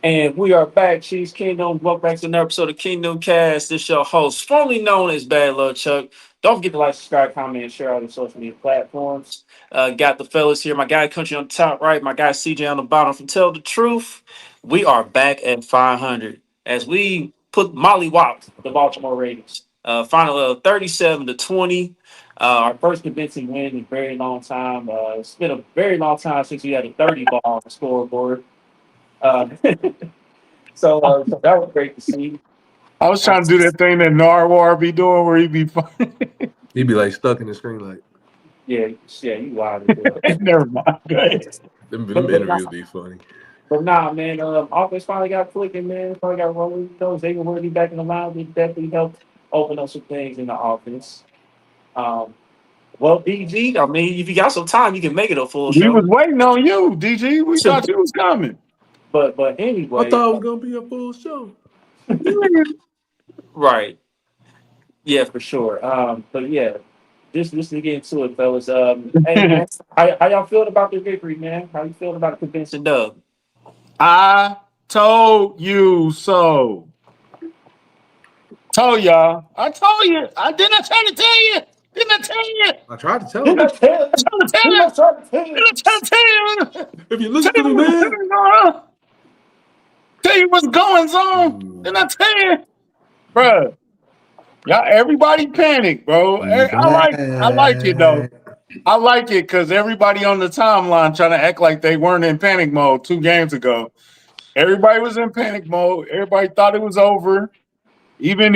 And we are back, Chiefs Kingdom. Welcome back to another episode of Kingdom Cast. This is your host, formerly known as Bad Luck Chuck. Don't forget to like, subscribe, comment, and share all the social media platforms. Got the fellas here. My guy Country on the top right, my guy CJ on the bottom. From Tell the Truth, we are back at 500 as we put Molly Wop, the Baltimore Ravens. Final 37-20. Our first convincing win in a very long time. It's been a very long time since we had a 30 ball on the scoreboard. Uh, so that was great to see. I was trying to do that thing that Narwhal be doing where he be He'd be like stuck in the screen like. Yeah, you wild. Never mind. Go ahead. Them interviews be funny. But nah, man, offense finally got clicking, man. Finally got rolling. Xavier Worthy back in the line. It definitely helped open up some things in the offense. Well, DG, I mean, if you got some time, you can make it a full show. We was waiting on you, DG. We thought you was coming. But anyway, I thought it was gonna be a full show. Right. Yeah, for sure. But yeah, just to get into it, fellas. Hey, man, how y'all feeling about the victory, man? How you feeling about the convincing dub? I told you so. Told y'all. I told you. I didn't try to tell you. Didn't I tell you? I tried to tell you. Didn't I tell you? If you listen to me, man. Tell you what's going on. Didn't I tell you? Bruh. Y'all, everybody panic, bro. I like it though. I like it because everybody on the timeline trying to act like they weren't in panic mode 2 games ago. Everybody was in panic mode. Everybody thought it was over. Even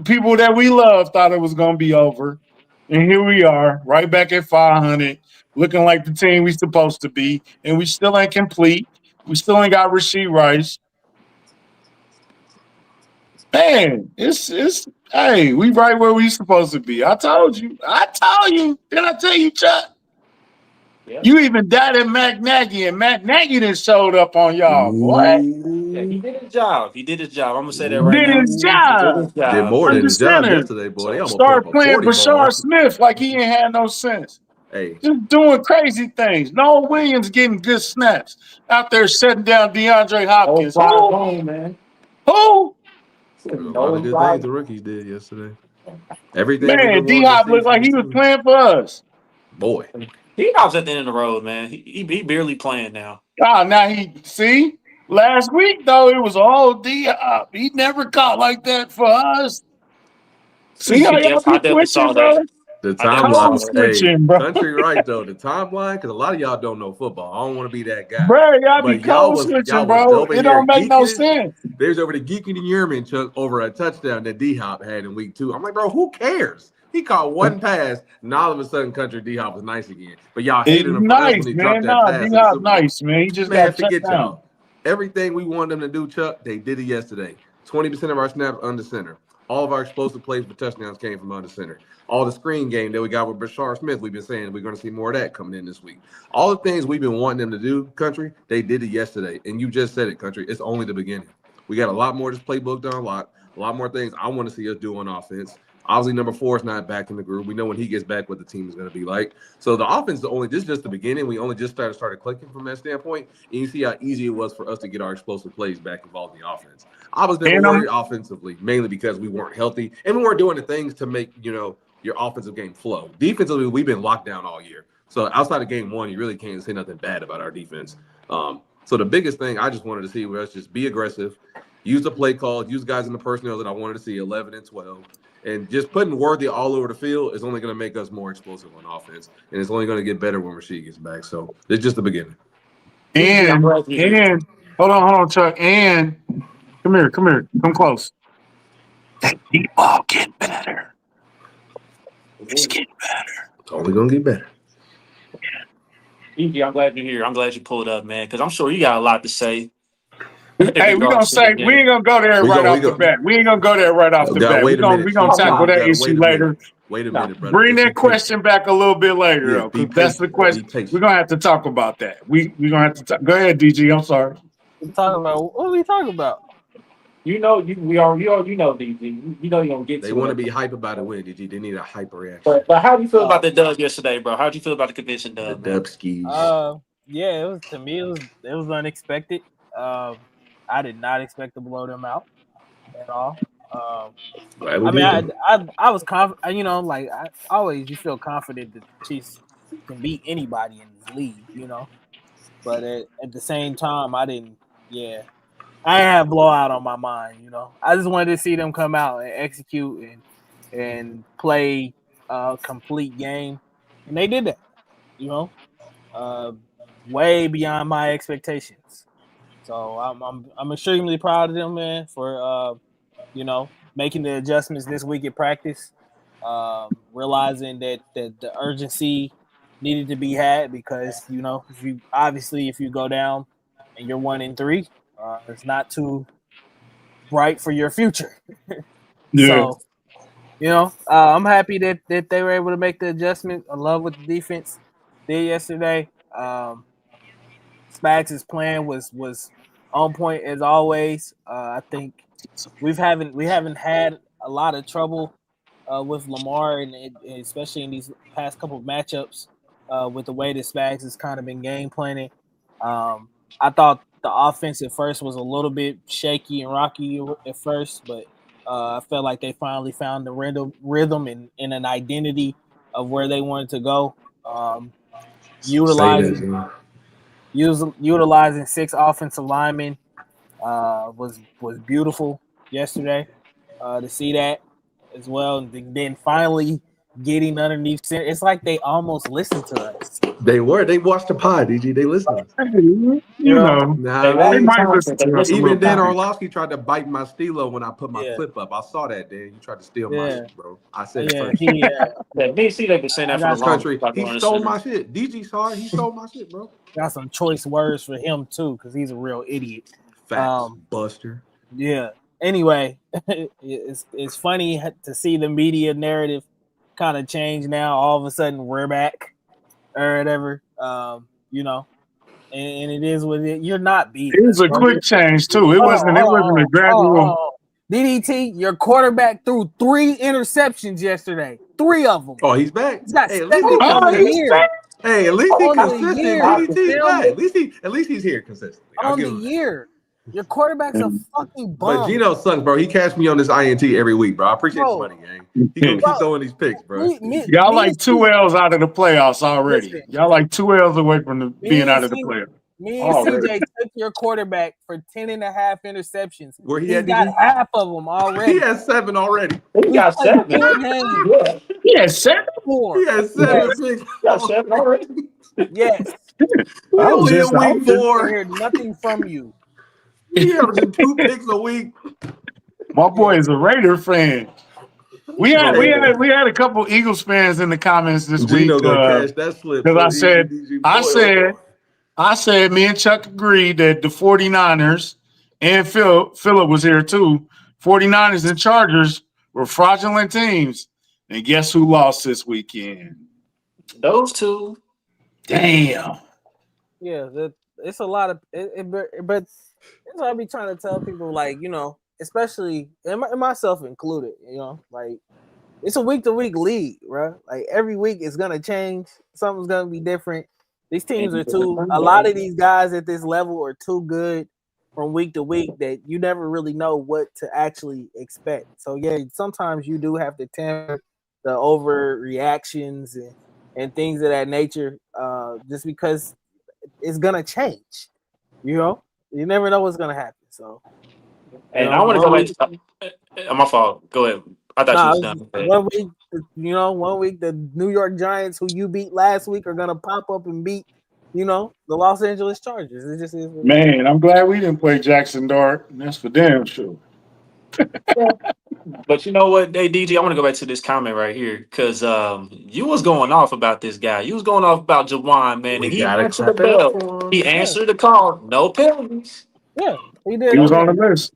people that we love thought it was gonna be over. And here we are, right back at 500, looking like the team we supposed to be, and we still ain't complete. We still ain't got Rasheed Rice. Man, it's hey, we right where we supposed to be. I told you. Didn't I tell you, Chuck? Yeah. You even doubted Matt Nagy, and Matt Nagy done showed up on y'all. What? Yeah, he did his job. I'm gonna say that right now. Did his job. Did more than his job yesterday, boy. They almost started playing Bashar Smith like he ain't had no sense. Hey, just doing crazy things. Noah Williams getting good snaps out there shutting down DeAndre Hopkins. Man. Who? A lot of good things the rookies did yesterday. Everything. Man, D-Hop looked like he was playing for us. Boy. D-Hop's at the end of the road, man. He barely playing now. Now see? Last week, though, it was all D-Hop. He never caught like that for us. See how y'all be switching, bro? The timeline, bro. Country right, though. The timeline, because a lot of y'all don't know football. I don't want to be that guy. Bro, y'all be code switching, bro. It don't make no sense. There's over the geeking and Yerman, Chuck, over a touchdown that D-Hop had in week 2. I'm like, bro, who cares? He caught one pass, and all of a sudden, Country D-Hop was nice again. But y'all hated him nice, when he man. dropped that pass. D-Hop nice, man. He just got shut down. Everything we wanted them to do, Chuck, they did it yesterday. 20% of our snaps under center. All of our explosive plays for touchdowns came from under center. All the screen game that we got with Bashar Smith, we've been saying we're going to see more of that coming in this week. All the things we've been wanting them to do, Country, they did it yesterday. And you just said it, Country. It's only the beginning. We got a lot more of this playbook to unlock, a lot more things I want to see us do on offense. Obviously, number 4 is not back in the group. We know when he gets back what the team is going to be like. So the offense this is just the beginning. We only just started clicking from that standpoint. And you see how easy it was for us to get our explosive plays back involved in the offense. I was never worried offensively, mainly because we weren't healthy and we weren't doing the things to make, your offensive game flow. Defensively, we've been locked down all year. So outside of game 1, you really can't say nothing bad about our defense. So the biggest thing I just wanted to see was just be aggressive, use the play call, use guys in the personnel that I wanted to see, 11 and 12. And just putting Worthy all over the field is only going to make us more explosive on offense. And it's only going to get better when Rasheed gets back. So it's just the beginning. And hold on, Chuck. And come here. Come close. That deep ball getting better. It's getting better. It's only going to get better. EG, I'm glad you're here. I'm glad you pulled up, man, because I'm sure you got a lot to say. Hey, we ain't gonna go there right off the bat. We ain't gonna go there right off the bat. We're gonna tackle that issue later. Wait a minute, brother. Bring that question back a little bit later, though, because that's the question. We're gonna have to talk about that. We're gonna have to talk. Go ahead, DG. I'm sorry. What are we talking about? You know, DG. You know you're gonna get. They want to be hype about a win, DG. They need a hyper reaction. But how do you feel about the dub yesterday, bro? How do you feel about the convention dub? The dub skis. Yeah, it was unexpected. I did not expect to blow them out at all. Glad we I mean, did. I was confident. You know, like I always, you feel confident that the Chiefs can beat anybody in this league. You know, but at the same time, I didn't. Yeah, I didn't have blowout on my mind. You know, I just wanted to see them come out and execute and play a complete game, and they did that. You know, uh, way beyond my expectations. So I'm extremely proud of them, man, for you know, making the adjustments this week at practice, realizing that the urgency needed to be had because you know if you go down and you're 1-3, it's not too bright for your future. Yeah. So you know, I'm happy that they were able to make the adjustment. I love what the defense did yesterday. Spags' plan was on point as always. I think we haven't had a lot of trouble with Lamar, and especially in these past couple of matchups with the way that Spags has kind of been game planning. I thought the offense at first was a little bit shaky and rocky at first, but I felt like they finally found the rhythm and an identity of where they wanted to go. Say that, Utilizing man. utilizing 6 offensive linemen was beautiful yesterday to see that as well. And then finally getting underneath center. It's like they almost listened to us. They were. They watched the pod, DG. They listened. Hey, You you know? know, Nah, They they value man. might listen content. They to us a listen to little Even the Dan bit. content. Orlovsky tried to bite my stilo when I put my Yeah, clip up. I saw that, Dan. You tried to steal my yeah, shit, bro. I said it yeah. first. Yeah, me and C they've been saying I that for the This got some longest. country, About he going to stole center. my shit. DG saw it. He stole my shit, bro. got some choice words for him too because he's a real idiot. Facts, Um, Buster. yeah. Anyway, it's funny to see the media narrative kind of change now. All of a sudden, we're back or whatever. You know, and it is what it. You're not It beating was us, a bro. quick change too. It Hold on, wasn't. It hold on, wasn't a hold on, gradual. hold on. DDT, your quarterback threw 3 interceptions yesterday. 3 of them. Oh, he's back. He's got Hey, at 7 least he on Oh, the consistent. he's year. back. Hey, at least he On the consistent. year. DDT is Feel back. me? At least he's here consistently. I'll On give the him that. year. Your quarterback's a fucking But bum. Gino sucks, bro. He cashed me on this INT every week, bro. I appreciate the Bro, money, gang. He gonna keep bro, throwing these picks, bro. Y'all me and like 2 C, L's out of the playoffs already. listen, Y'all like 2 L's away from being me and out of the C, playoffs me and already. CJ took your quarterback for 10 and a half interceptions. Where he He's at, got DG? half of them He already. has 7 already. He He's got played 7. 4 games. Yeah, Yeah, 7. 4. He has Yes. 7 picks. he got 7 already. Yes. We I was only just, in I week was just. I 4. hear nothing from you. He averaging 2 picks a week. My boy Yeah. is a Raider fan. We had we Hey, had we had a couple Eagles fans in the comments this week Gino gonna cash that slip because so easy, DG. I Boy, oh said boy. I said me and Chuck agreed that the 49ers and Philip was here too. 49ers and Chargers were fraudulent teams. And guess who lost this weekend? Those two. Damn. Yeah, it's a lot of but that's what I be trying to tell people, like, you know, especially and myself included, you know, like it's a week to week league, bro. Like every week is gonna change. Something's gonna be different. These teams are a lot of these guys at this level are too good from week to week that you never really know what to actually expect. So yeah, sometimes you do have to temper the overreactions and things of that nature, just because it's gonna change. You know, you never know what's gonna happen. So you And know, I want to go one back week, to my fault. Go ahead. I thought you nah, was done. one week, you know, one week the New York Giants, who you beat last week, are gonna pop up and beat, you know, the Los Angeles Chargers. It just is what it is. Man, I'm glad we didn't play Jackson Dart. That's for damn sure. But you know what, hey DJ, I want to go back to this comment right here because you was going off about this guy. You was going off about Jawan, man, and We he gotta answered the clap it up bell. for He him. Yeah, answered the call. No penalties. yeah, he He did. was No. on the Yeah, list.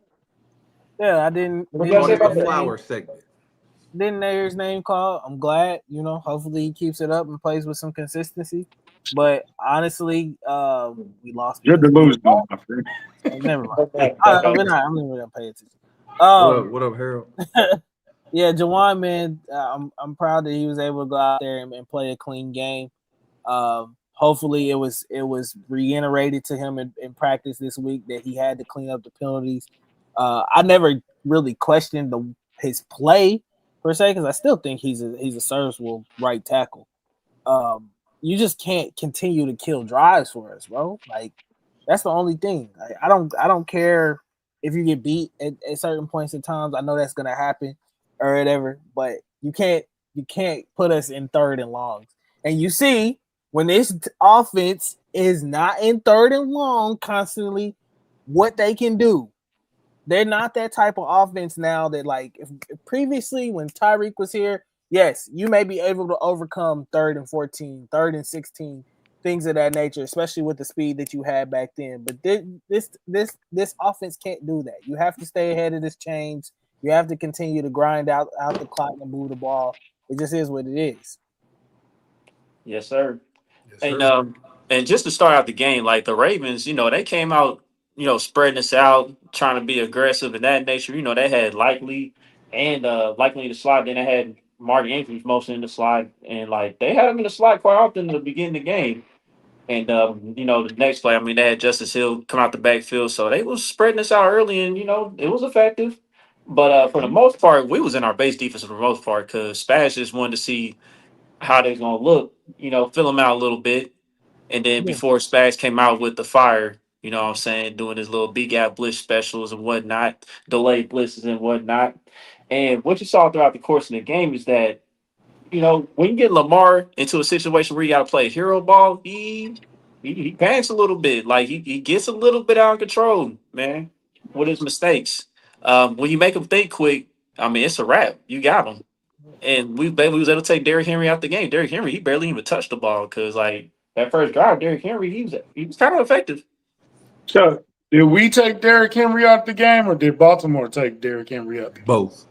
yeah. I What you Call gotta say this the about his that? name. flower segment. Didn't hear his name called. I'm glad. You know, hopefully he keeps it up and plays with some consistency. But honestly, we lost You're because of his delusional, my friend. Never mind. Okay. We're Okay. not. I'm not even gonna pay attention. What up? Um, What up, Harold? yeah, Jawan, man, I'm proud that he was able to go out there and play a clean game. Hopefully, it was reiterated to him in practice this week that he had to clean up the penalties. I never really questioned his play per se because I still think he's a serviceable right tackle. You just can't continue to kill drives for us, bro. Like that's the only thing. I don't care if you get beat at certain points in times. I know that's gonna happen or whatever, but you can't put us in third and longs. And you see when this offense is not in third and long constantly, what they can do. They're not that type of offense now that like if previously when Tyreek was here, yes, you may be able to overcome 3rd and 14, 3rd and 16, things of that nature, especially with the speed that you had back then. But this offense can't do that. You have to stay ahead of this change. You have to continue to grind out the clock and move the ball. It just is what it is. Yes, sir. Yes, And sir. and just to start out the game, like the Ravens, they came out, spreading us out, trying to be aggressive and that nature. They had likely the slide. Then they had Marty Andrews mostly in the slide, and like they had him in the slide quite often in the beginning of the game. And the next play, I mean, they had Justice Hill come out the backfield, so they was spreading us out early, and it was effective. But for the most part, we was in our base defense for the most part because Spash just wanted to see how they're gonna look, fill them out a little bit. And then Yeah. before Spags came out with the fire, what I'm saying, doing his little big gap blitz specials and whatnot, delayed blitzes and whatnot. And what you saw throughout the course of the game is that, when you get Lamar into a situation where you gotta play hero ball, he panics a little bit. Like he gets a little bit out of control, man, with his mistakes. When you make him think quick, I mean it's a wrap. You got him. And we was able to take Derrick Henry out the game. Derrick Henry, he barely even touched the ball because like that first drive, Derrick Henry, he was kind of effective. Chuck, did we take Derrick Henry out the game, or did Baltimore take Derrick Henry out the game? Both.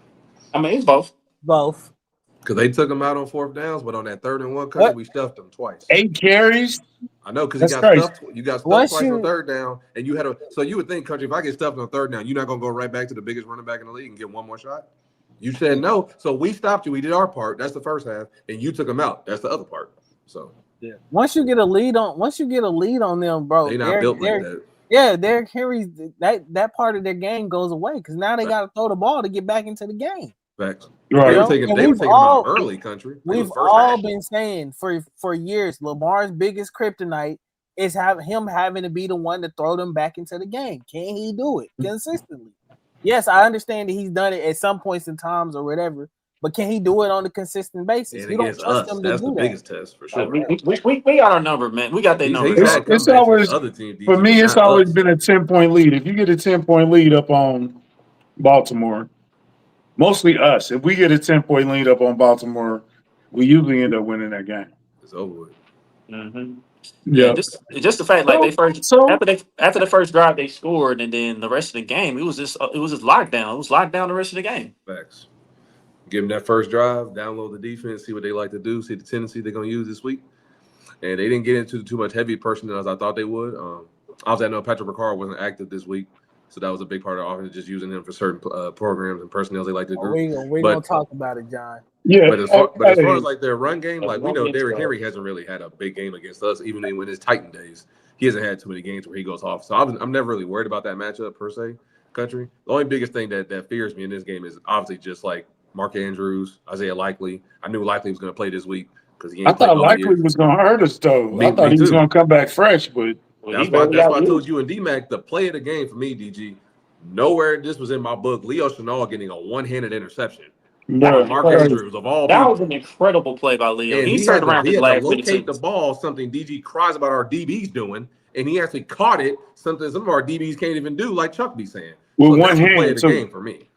I mean, it's both. Both. Because they took him out on 4th downs, but on that 3rd and 1 country, What? we stuffed him twice. 8 carries? I know because That's crazy. you got stuffed Once twice on you 3rd down, and you had so you would think, country, if I get stuffed on 3rd down, you're not gonna go right back to the biggest running back in the league and get one more shot. You said no, so we stopped you. We did our part. That's the first half, and you took him out. That's the other part. So yeah. Once you get a lead on them, bro, they not built like that. Yeah, Derrick Henry's that part of their game goes away because now they got to throw the ball to get back into the game. Facts. Right. They were taking him out early, country. We've all been saying for years, Lamar's biggest kryptonite is him having to be the one to throw them back into the game. Can he do it consistently? Yes, I understand that he's done it at some points in times or whatever, but can he do it on a consistent basis? And You don't against trust us, him to that's do the that. biggest test for sure. We got our number, man. We got their number. He's had It's comebacks always, with other teams, for me, but it's not always us. been a 10-point lead. If you get a 10-point lead up on Baltimore, mostly us, if we get a 10-point lead up on Baltimore, we usually end up winning that game. It's over with. Mm-hmm. Yeah, Yeah. just the fact like they first So after the first drive they scored and then the rest of the game it was just lockdown. It was locked down the rest of the game. Facts. Give them that first drive, download the defense, see what they like to do, see the tendency they're going to use this week. And they didn't get into too much heavy personnel as I thought they would. Obviously, I know Patrick Ricard wasn't active this week, so that was a big part of the offense, just using him for certain programs and personnel they like to group. We're going to talk about it, John. yeah, But as far as like their run game, like we know Derrick Henry hasn't really had a big game against us, even in his Titan days. He hasn't had too many games where he goes off. So I'm never really worried about that matchup per se, country. The only biggest thing that fears me in this game is obviously just like Mark Andrews, Isaiah Likely. I knew Likely was going to play this week because he ain't I played thought all Likely year. was going to hurt us, though. I thought me he was too. going to come back fresh, but That's why I told you and D-Mac, the play of the game for me, DG, nowhere this was in my book. Leo Chenal getting a one-handed interception. bro, Mark Andrews of all That people. was an incredible play by Leo. And He turned around he his had to last locate 52. the ball, something DG cries about our DBs doing, and he actually caught it, something some of our DBs can't even do, like Chuck be saying. with So one that's the play hand, of the too. game for me.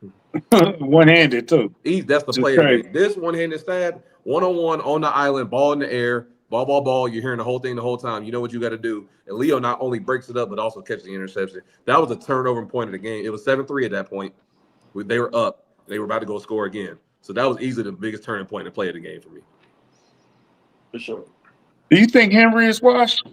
One-handed, too. That's the Just play of the crazy. game. This one-handed stab, one-on-one on the island, ball in the air, ball. You're hearing the whole thing the whole time. You know what you got to do. And Leo not only breaks it up, but also catches the interception. That was a turnover point of the game. It was 7-3 at that point. They were up. They were about to go score again. So that was easily the biggest turning point in the play of the game for me. For sure. Do you think Henry is washed?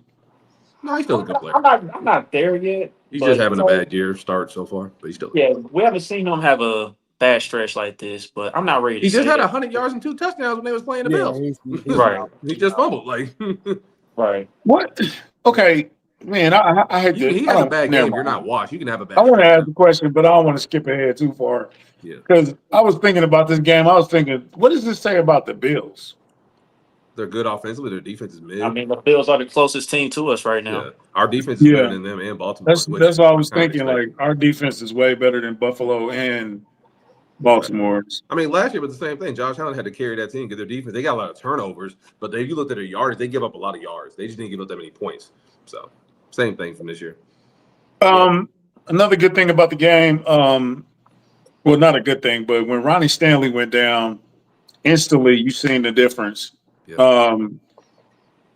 No, he's still a good player. I'm not there yet. He's but, just having a bad year start so far, but he's still. Yeah, we haven't seen him have a bad stretch like this, but I'm not ready to He just say had that. 100 yards and 2 touchdowns when they was playing the Yeah, Bills. he's Right. He just fumbled. Like Right. What? Okay, man. I had to. He I has a don't. bad Never game. You're mind. not washed. You can have a I bad want to streak. ask the question, but I don't want to skip ahead too far Yeah, because I was thinking about this game. I was thinking, what does this say about the Bills? they're good offensively. Their defense is I mid. mean, the Bills are the closest team to us right now. Yeah, our defense is better Yeah, than them and Baltimore, which that's what I I'm was kind of thinking. Like expecting. our defense is way better than Buffalo and Baltimore's. I mean, last year was the same thing. Josh Allen had to carry that team because their defense, they got a lot of turnovers, but if you looked at their yards, they give up a lot of yards. They just didn't give up that many points. So, same thing from this year. Another good thing about the game, well, not a good thing, but when Ronnie Stanley went down, instantly you seen the difference. Yeah.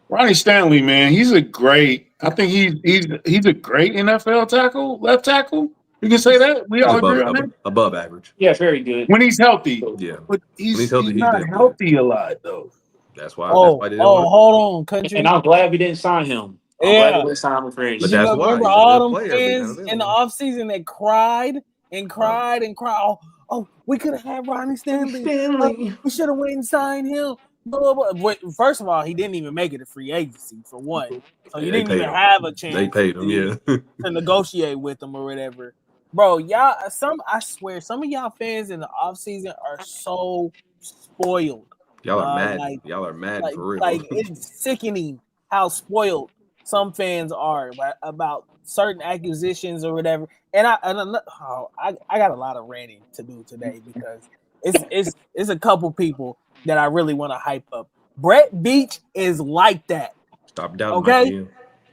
Ronnie Stanley, man, he's a great. I think he's a great NFL tackle, left tackle. You can say that. We He's all agree on that. above average. Yeah, very good. When he's healthy, Yeah. but When he's he's healthy, he's not damn good. healthy a lot though. That's why Oh, they didn't want to. hold on, country. And I'm glad we didn't sign him. I'm glad we Yeah. didn't sign him for free But agency. that's why Remember he's a all good them player. But he's not fans in the available. offseason that cried and cried and cried. Oh, we could have had Ronnie Stanley. We should have went and signed him. Blah, blah, blah. Wait, first of all, he didn't even make it a free agency for one. So you They didn't paid even him. have a chance They paid him, yeah. to negotiate with him or whatever. Bro, I swear, some of y'all fans in the offseason are so spoiled. Y'all are mad. Like, Y'all are mad for real. Like it's sickening how spoiled some fans are about certain acquisitions or whatever. And I got a lot of ranting to do today because it's a couple people that I really want to hype up. Brett Beach is like that. Stop doubting Okay? my GM.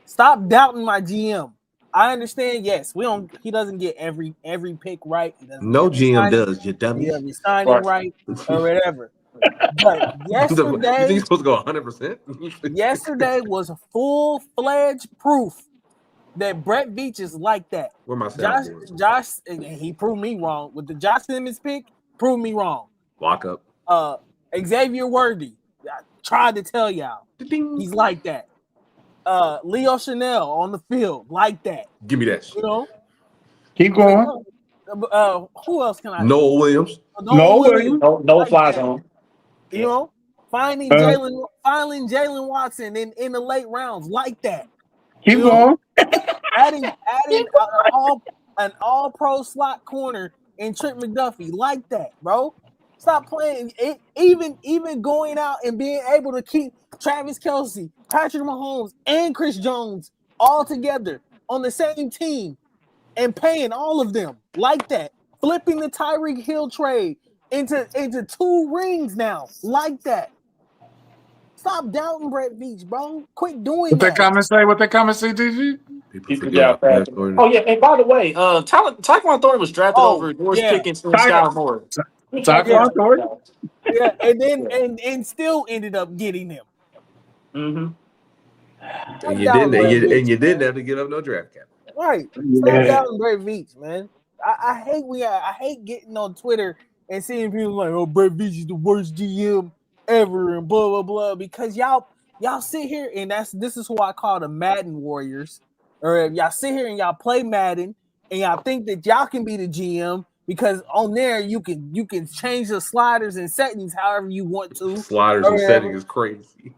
Stop doubting my GM. I understand. Yes, he doesn't get every pick right. He doesn't No GM does, you dummies. He doesn't sign it right or whatever. But yesterday, you think he's supposed to go 100%? Yesterday was full-fledged proof that Brett Beach is like that. Where my soundboard? Josh, and he proved me wrong with the Josh Simmons pick. Proved me wrong. Lock up. Xavier Worthy. I tried to tell y'all. He's like that. Leo Chanel on the field, like that. Give me that shit. You know? Keep going. Who else can I? Noah Williams. Noah Williams. No like fly zone. You know, finding Jalen Watson in the late rounds like that. Keep going. Adding an all-pro slot corner in Trent McDuffie like that, bro. Stop playing it. Even going out and being able to keep Travis Kelce, Patrick Mahomes, and Chris Jones all together on the same team and paying all of them like that. Flipping the Tyreek Hill trade into 2 rings now like that. Stop doubting Brett Beach, bro. Quit doing What that. What that comment say, DG? People forget. Oh yeah, and by the way, Tyquan Thornton was drafted over George Pickens and Skylar Moore. Tyquan Thornton. Yeah, and then and still ended up getting him. Mm-hmm. And you didn't have to give up no draft cap. Right. Stop doubting Brett Beach, man. I hate getting on Twitter and seeing people like, oh, Brett Beach is the worst GM ever and blah blah blah, because y'all sit here and this is who I call the Madden warriors. Or y'all sit here and y'all play Madden and y'all think that y'all can be the GM because on there you can change the sliders and settings however you want to. Sliders and settings is crazy.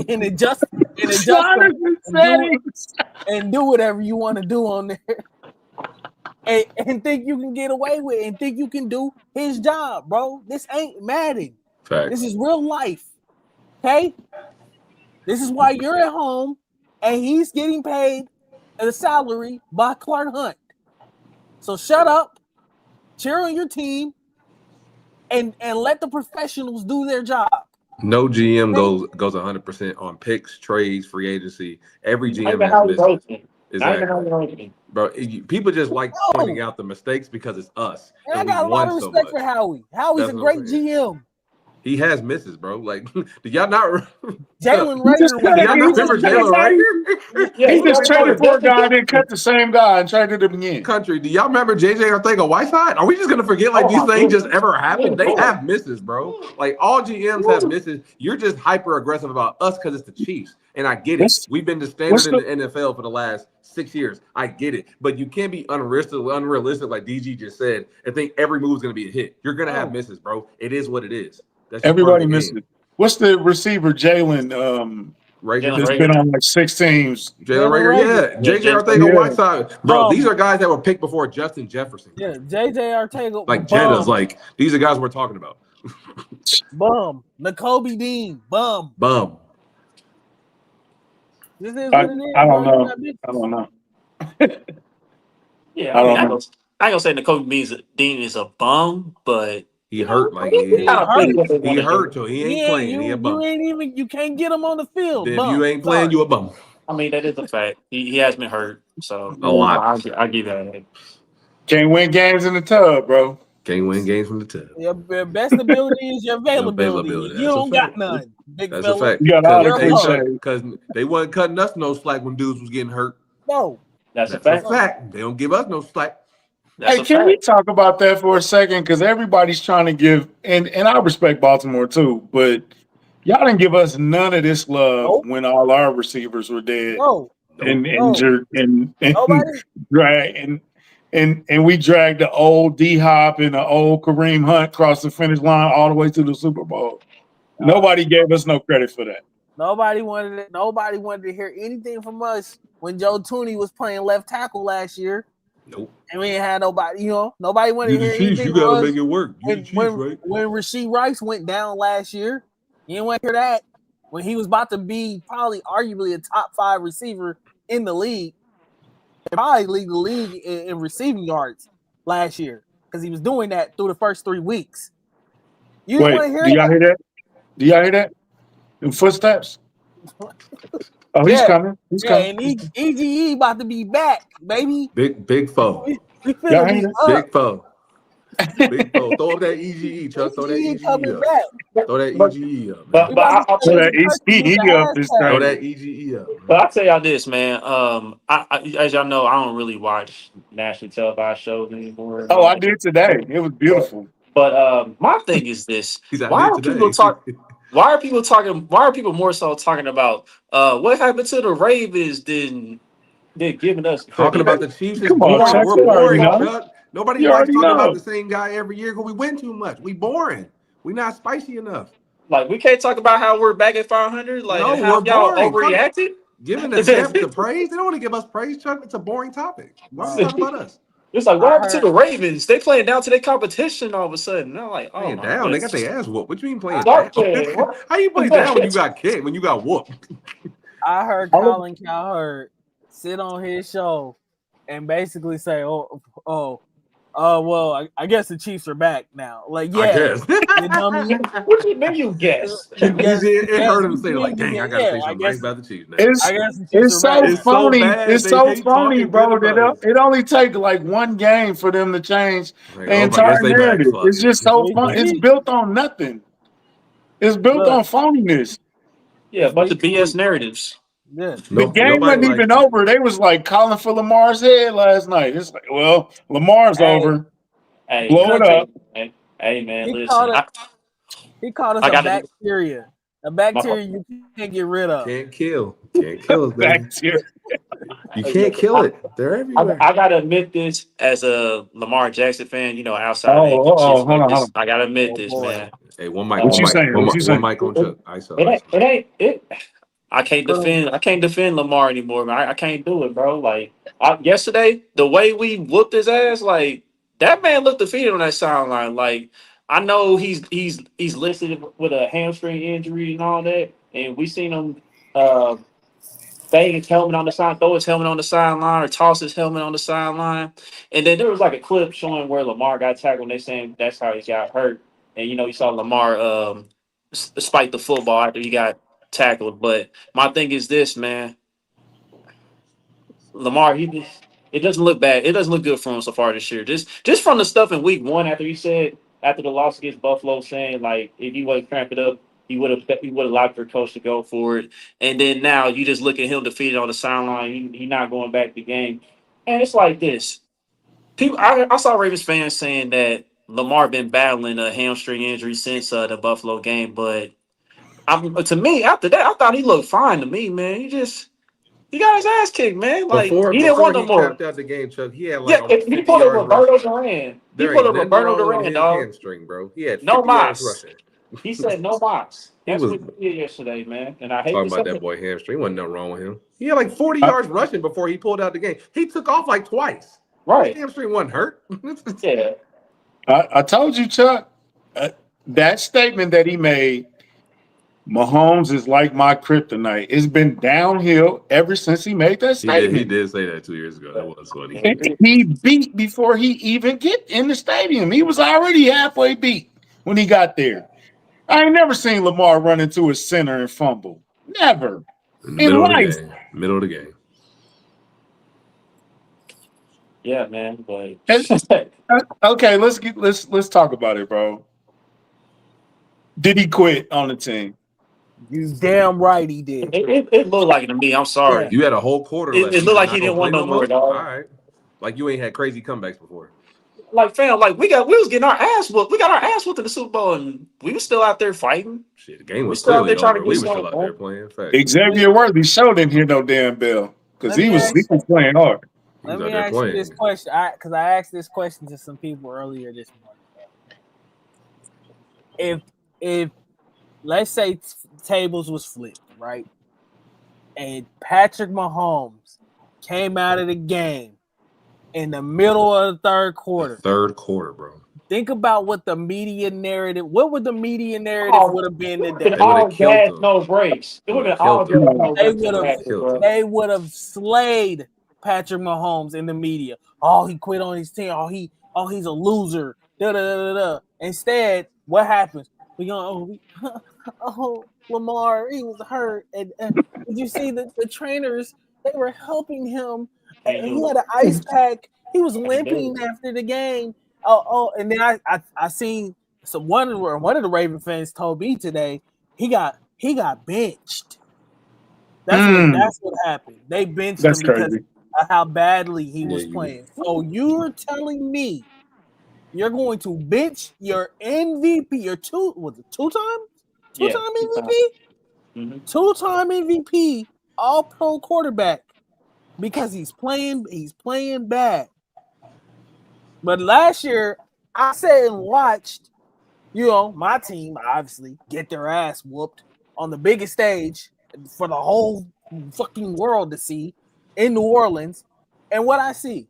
and adjust sliders and settings and do whatever you want to do on there. And think you can get away with it and think you can do his job, bro. This ain't Madden. Fact. This is real life. Okay? This is why you're at home and he's getting paid a salary by Clark Hunt. So shut up, cheer on your team, and let the professionals do their job. No GM goes 100% on picks, trades, free agency. Every GM has missed. Exactly. Bro, people just like pointing out the mistakes because it's us. And I got a lot of respect for Howie. Howie's a great GM. He has misses, bro. Like, do y'all not? Jalen Rager. Do y'all not remember Jalen Rager? He just traded for a guy and then cut the same guy and traded him again. Country, do y'all remember JJ Arcega-Whiteside? Are we just gonna forget like these things just ever happen? They have misses, bro. Like all GMs have misses. You're just hyper aggressive about us because it's the Chiefs, and I get it. We've been the standard in the NFL for the last 6 years. I get it, but you can't be unrealistic like DG just said and think every move is gonna be a hit. You're gonna have misses, bro. It is what it is. That's everybody misses. What's the receiver Jalen Rager. Just been on like 6 teams. Jalen Rager, yeah. JJ Arcega-Whiteside. Bro, these are guys that were picked before Justin Jefferson. Yeah, JJ Arcega. Like Jettas. Like, these are guys we're talking about. Bum. N'Kobe Dean. Bum. This is what it is. I don't know. Yeah, I ain't gonna say N'Kobe Dean is a bum, but he hurt like he hurt, so he ain't playing. He a bum. You can't get him on the field. If you ain't playing, you a bum. I mean, that is a fact. He has been hurt, so a lot. I give that. Can't win games in the tub, bro. Can't win games from the tub. Your best ability is your availability. You don't got none. Big That's fella. a fact. You got all the cliches. Because they wasn't cutting us no slack when dudes was getting hurt. No. That's a fact. They don't give us no slack. Can we talk about that for a second? Because everybody's trying to give, and I respect Baltimore too, but y'all didn't give us none of this love when all our receivers were dead and injured and we dragged the old D-Hop and the old Kareem Hunt across the finish line all the way to the Super Bowl. Nobody gave us no credit for that. Nobody wanted it. Nobody wanted to hear anything from us when Joe Tooney was playing left tackle last year. Nope. And we ain't had nobody, nobody wanted to hear anything. You gotta make it work. When Rasheed Rice went down last year, you didn't want to hear that. When he was about to be probably arguably a top 5 receiver in the league, probably lead the league in receiving yards last year because he was doing that through the first 3 weeks. You didn't want to hear do y'all hear that? Do y'all hear that? In footsteps? Oh, he's coming. He's coming. And EGE about to be back, baby. Big foe. We finna be up. Big foe. Big foe. Throw up that EGE, Chuck. Throw that EGE up. Throw that EGE up. But I'll throw that EGE up this time. Throw that EGE up. But I'll tell y'all this, man. I as y'all know, I don't really watch nationally televised shows anymore. Oh, I did today. It was beautiful. But my thing is this: why are people more so talking about what happened to the Ravens than giving us talking about the Chiefs? Come on, Chuck. We're boring, Chuck. Nobody likes talking about the same guy every year because we win too much. We boring. We not spicy enough. Like we can't talk about how we're back at 500. Like no, how y'all overreacted. Giving the praise, they don't want to give us praise, Chuck. It's a boring topic. Why talk about us? It's like, what happened to the Ravens? They playing down to their competition all of a sudden. And I'm like, playing down. They got their ass whooped. What you mean playing down? How you play down when you got kicked, when you got whooped? I heard Colin Cowherd sit on his show and basically say, well, I guess the Chiefs are back now. Like, yeah. I guess. You know what I mean? What do you mean you guess? It hurt him say, like, dang, I got to say something nice about the Chiefs now. It's so funny. It's so funny, bro, that it only takes like one game for them to change the entire narrative. It's just so funny. It's built on nothing. It's built on phoniness. Yeah, a bunch of BS narratives. Yeah. The game wasn't even over. They was like calling for Lamar's head last night. It's like, well, Lamar's over. Hey, blow it up. Hey, man, he listen. He called us a bacteria. A bacteria you can't get rid of. Can't kill it, bacteria. You can't kill it. They're everywhere. I gotta admit this as a Lamar Jackson fan. Outside. Hold on. I gotta admit this, man. Hey, one mic. What you saying? One mic on Chuck. I can't defend Lamar anymore, man. I can't do it, bro. Like yesterday, the way we whooped his ass, like that man looked defeated on that sideline. Like I know he's listed with a hamstring injury and all that, and we seen him bang his helmet on the side, throw his helmet on the sideline, or toss his helmet on the sideline. And then there was like a clip showing where Lamar got tackled, and they saying that's how he got hurt. And you saw Lamar spike the football after he got tackled. But my thing is this, man. Lamar, it doesn't look bad. It doesn't look good for him so far this year. Just from the stuff in week 1 after the loss against Buffalo, saying like if he wasn't cramping up, he would have allowed their coach to go for it. And then now you just look at him defeated on the sideline. He's not going back to the game. And it's like this. I saw Ravens fans saying that Lamar been battling a hamstring injury since the Buffalo game, but to me, after that, I thought he looked fine to me, man. He got his ass kicked, man. Like he didn't want no more. Out the game, Chuck. He had like he pulled a Roberto Duran. He pulled a Roberto Duran, dog. Hamstring, bro. He had no mas. He said no box. He That's was what he did yesterday, man. And I hate talking to about say that it. boy hamstring. Wasn't nothing wrong with him. He had like 40 I, yards rushing before he pulled out the game. He took off like twice. Right. His hamstring wasn't hurt. Yeah. I told you, Chuck, that statement that he made, Mahomes is like my kryptonite. It's been downhill ever since he made that He did. He statement. did say that 2 years ago. That was funny. And he beat before he even get in the stadium. He was already halfway beat when he got there. I ain't never seen Lamar run into his center and fumble. Never In the in middle of the life. game. Middle of the game. Yeah, man. But Okay, let's talk about it, bro. Did he quit on the team? You damn right he did. it looked like it to me. I'm sorry. You had a whole quarter left. It You looked just like not he gonna didn't play want no more, All dog. right. Like you ain't had crazy comebacks before. Like, fam, like we was getting our ass whooped. We got our ass whooped in the Super Bowl, and we was still out there fighting. Shit, the game We was still out clearly there trying to over. get We were still something, out there bro. playing. Facts. Xavier Worthy showed didn't hear no damn bell because Let me he was playing hard. He was Let out me there ask you this playing. question, because I asked this question to some people earlier this morning. If let's say tables was flipped, right, and Patrick Mahomes came out of the game in the middle of the third quarter, Third quarter, bro. think about what the media narrative. What would the media narrative would have been today? It They would all have killed gas, him. no breaks. It would have been Killed all him. gas, no They breaks. would have. Patrick, bro. They would have slayed Patrick Mahomes in the media. Oh, he quit on his team. He's a loser. Da da da da. Instead, what happens? We go, Lamar, he was hurt. And did you see the trainers? They were helping him. He had an ice pack. He was limping after the game. And then I seen one of the Raven fans told me today he got benched. That's what happened. They benched That's him because crazy. of how badly he was Yeah, playing. So you're telling me you're going to bench your MVP, your two-time MVP, two-time MVP, all-pro quarterback because he's playing bad. But last year, I sat and watched, my team obviously get their ass whooped on the biggest stage for the whole fucking world to see in New Orleans. And what I see,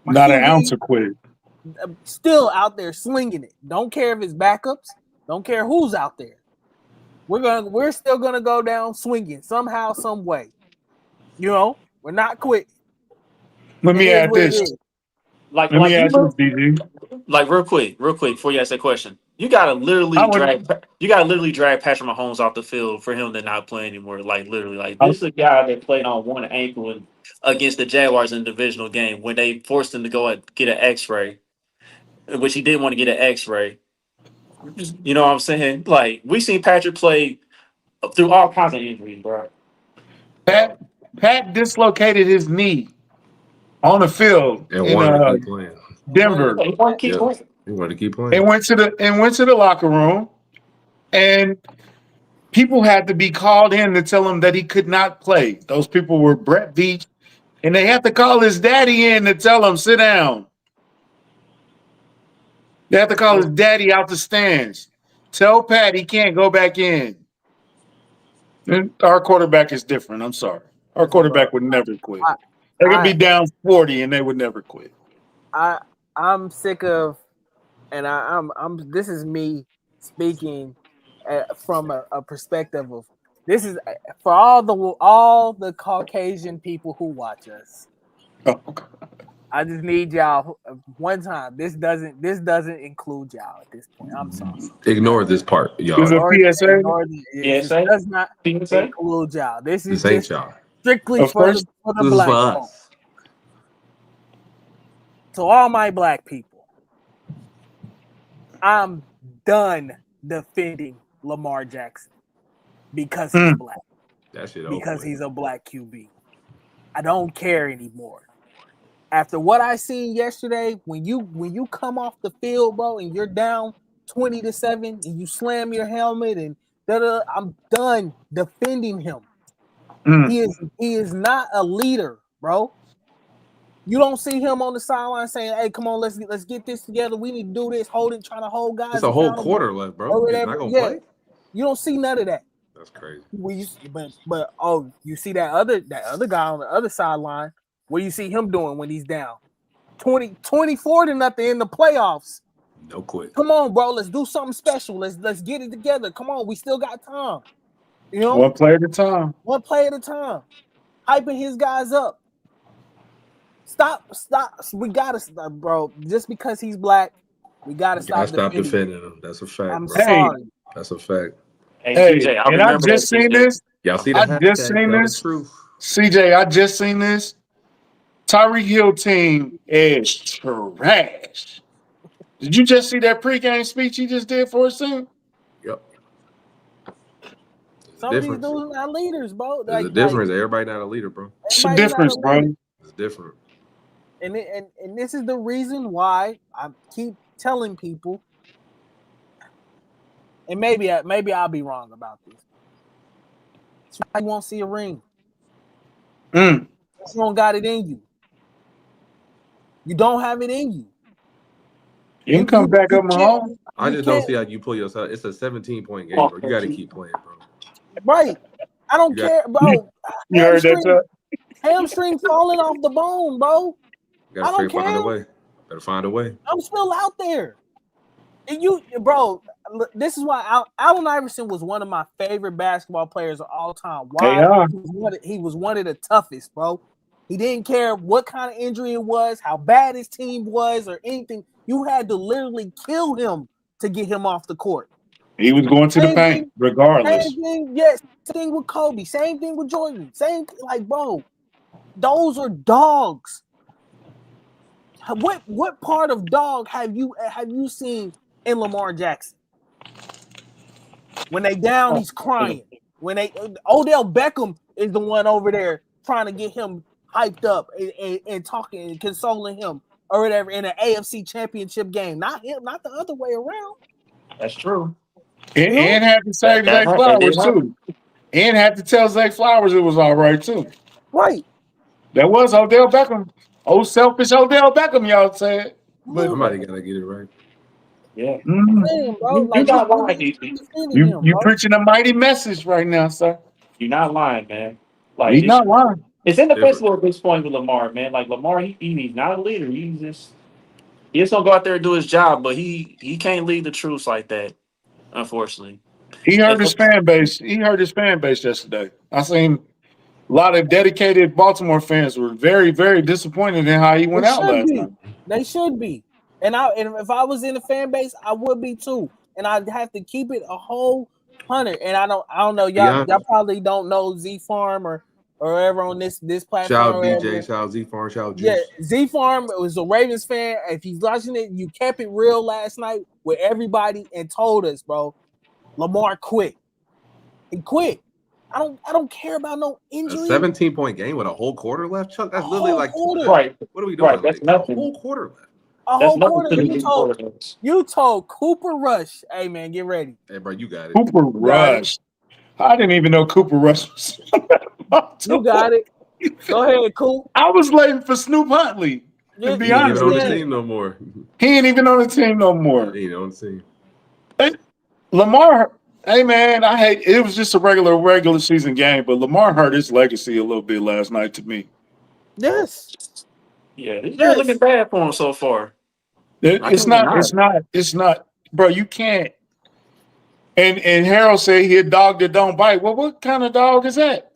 Not an ounce of quit. still out there slinging it. Don't care if it's backups. Don't care who's out there. We're still gonna go down swinging somehow, some way. We're not quitting. Let me add this. Like Let me you add look, this, DG. like real quick before you ask that question. You gotta literally drag Patrick Mahomes off the field for him to not play anymore. Like literally, like this is a guy that played on one ankle and against the Jaguars in the divisional game when they forced him to go and get an X-ray, which he didn't want to get an X-ray. You know what I'm saying? Like we seen Patrick play through all kinds of injuries, bro. Pat dislocated his knee on the field and in wanted to keep playing. Denver. He wanted to keep Yep. playing. He wanted to keep And playing. went to the locker room, and people had to be called in to tell him that he could not play. Those people were Brett Veach, and they had to call his daddy in to tell him sit down. They have to call his daddy out the stands. Tell Pat he can't go back in. And our quarterback is different. I'm sorry. Our quarterback would never quit. They're gonna be down 40 and they would never quit. I'm sick of, and I'm this is me speaking from a perspective of this is for all the Caucasian people who watch us. I just need y'all one time. This doesn't include y'all at this point. I'm sorry. Ignore this part, y'all. Is it a PSA? This does not include y'all. This is This ain't just y'all. strictly for the This is black for folk. us. To all my black people, I'm done defending Lamar Jackson because he's black. That shit Because he's a black QB. I don't care anymore. After what I seen yesterday, when you come off the field, bro, and you're down 20-7 and you slam your helmet and I'm done defending him. He is not a leader, bro. You don't see him on the sideline saying, "Hey, come on, let's get this together. We need to do this." Trying to hold guys. It's a whole quarter left, bro. He's not gonna play. You don't see none of that. That's crazy. But you see that other guy on the other sideline. What do you see him doing when he's down? 24 to nothing in the playoffs. No quit. Come on, bro. Let's do something special. Let's get it together. Come on, we still got time. You know, One play at a time. one play at a time. Hyping his guys up. Stop. We gotta stop, bro. Just because he's black, we gotta Gotta stop defending him. defending him. That's a fact. I'm bro. sorry. That's a fact. Hey, Hey, CJ, I and I remember that. just seen CJ. this. Y'all see the I hashtag, just seen tell this. the truth. CJ, I just seen this. Tyreek Hill team is trash. Did you just see that pregame speech he just did for his team? Yep. Some of these dudes are not leaders, bro. There's a difference. Everybody not a leader, bro. It's a everybody's not difference, a bro. leader. It's different. And this is the reason why I keep telling people, and maybe I'll be wrong about this. That's why you won't see a ring. You don't got it in you. You don't have it in you. You can come back up my home. I just don't see how you pull yourself. It's a 17-point game, bro. You got to keep playing, bro. Right. I don't care, bro. You heard that, Chuck? Hamstring falling off the bone, bro. You got to find a way. Better find a way. I'm still out there. And bro, this is why Allen Iverson was one of my favorite basketball players of all time. Why? He was one of the toughest, bro. He didn't care what kind of injury it was, how bad his team was, or anything. You had to literally kill him to get him off the court. He was going to the paint, regardless. Same thing with Kobe. Same thing with Jordan. Bro, those are dogs. What part of dog have you seen in Lamar Jackson? When they down, he's crying. Odell Beckham is the one over there trying to get him hyped up and talking and consoling him or whatever in an AFC championship game. Not him, not the other way around. That's true. And had to save Zay Flowers too. And had to tell Zay Flowers it was all right too. Right. That was Odell Beckham. Oh, selfish Odell Beckham, y'all said. But somebody gotta get it right. Yeah. Man, bro, You're not lying, DC. You preaching a mighty message right now, sir. You're not lying, man. He's not lying. It's indefensible at this point with Lamar, man. Like Lamar, he's not a leader. He's just gonna go out there and do his job, but he can't lead the troops like that, unfortunately. He heard his fan base. He heard his fan base yesterday. I seen a lot of dedicated Baltimore fans were very, very disappointed in how he went out last night. They should be. And if I was in the fan base, I would be too. And I'd have to keep it a whole 100. And I don't know. Y'all probably don't know Z Farm or whoever on this platform. Shout out DJ, shout out Z Farm, shout out Juice. Yeah, Z Farm was a Ravens fan. If he's watching it, you kept it real last night with everybody and told us, bro, Lamar quit. He quit. I don't care about no injury. A 17-point game with a whole quarter left, Chuck. That's literally like right. What are we doing? Right, that's nothing. A whole quarter left. A whole quarter. You told Cooper Rush, hey man, get ready. Hey bro, you got it. Cooper Rush. I didn't even know Cooper Rush was. You got it. Go ahead, Coop. I was waiting for Snoop Huntley. To be honest, he ain't on the team no more. He ain't even on the team no more. He ain't on the team. Hey, Lamar. Hey man, I hate it. Was just a regular season game, but Lamar hurt his legacy a little bit last night to me. Yes. Yeah, this year looking bad for him so far. It's not, bro. You can't. And Harold said he a dog that don't bite. Well, what kind of dog is that?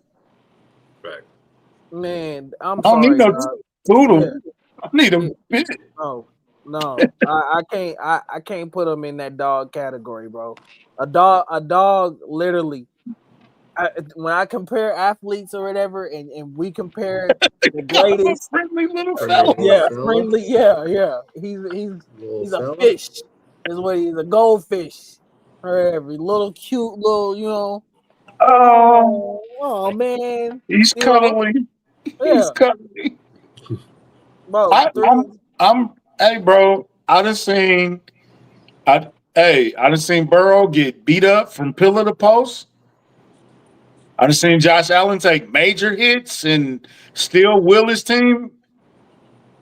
Right. Man, I don't need no poodle. Yeah. I need him. No, I can't. I can't put him in that dog category, bro. A dog, literally. When I compare athletes or whatever, and we compare the greatest, friendly little fella. Yeah, friendly. Yeah. He's a fish. Is what he's a goldfish. Or every little cute little, you know. Oh man. He's cuddly. Yeah. He's cuddly. Bro, hey bro, I done seen Burrow get beat up from pillar to post. I done seen Josh Allen take major hits and still will his team.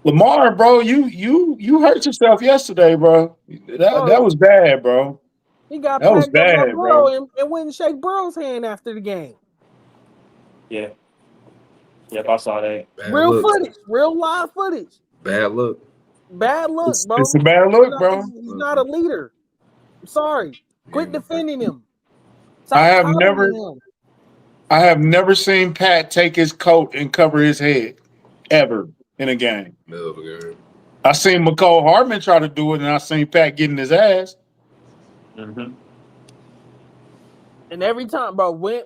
Lamar, bro, you hurt yourself yesterday, bro. That was bad, bro. He got That was packed up by bad, bro. Burrow and wouldn't shake Burrow's hand after the game. Yeah. Yep, I saw that. Bad Real look. footage, real live footage. Bad look. Bad look, bro. It's a bad look, bro. He's not a leader. I'm sorry. Quit defending him. I have Stop never- him. I have never seen Pat take his coat and cover his head ever in a game. Middle of a game. I seen McCole Hardman try to do it, and I seen Pat getting his ass. Mm-hmm. And every time, bro, win,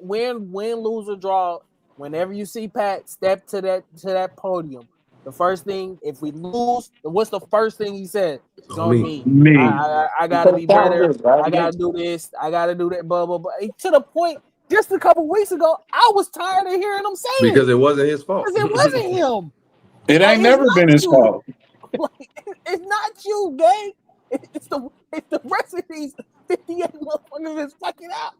lose, or draw, whenever you see Pat step to that podium, the first thing, if we lose, what's the first thing he said? It's on me. Me. I gotta be better. I gotta do this. I gotta do that. Blah blah blah. To the point, just a couple weeks ago, I was tired of hearing him say it Because it wasn't his fault. because it wasn't him. It Like, ain't never it's been not his you. fault. Like, it's not you, gang. It's the rest of these 58 motherfuckers that's fucking out.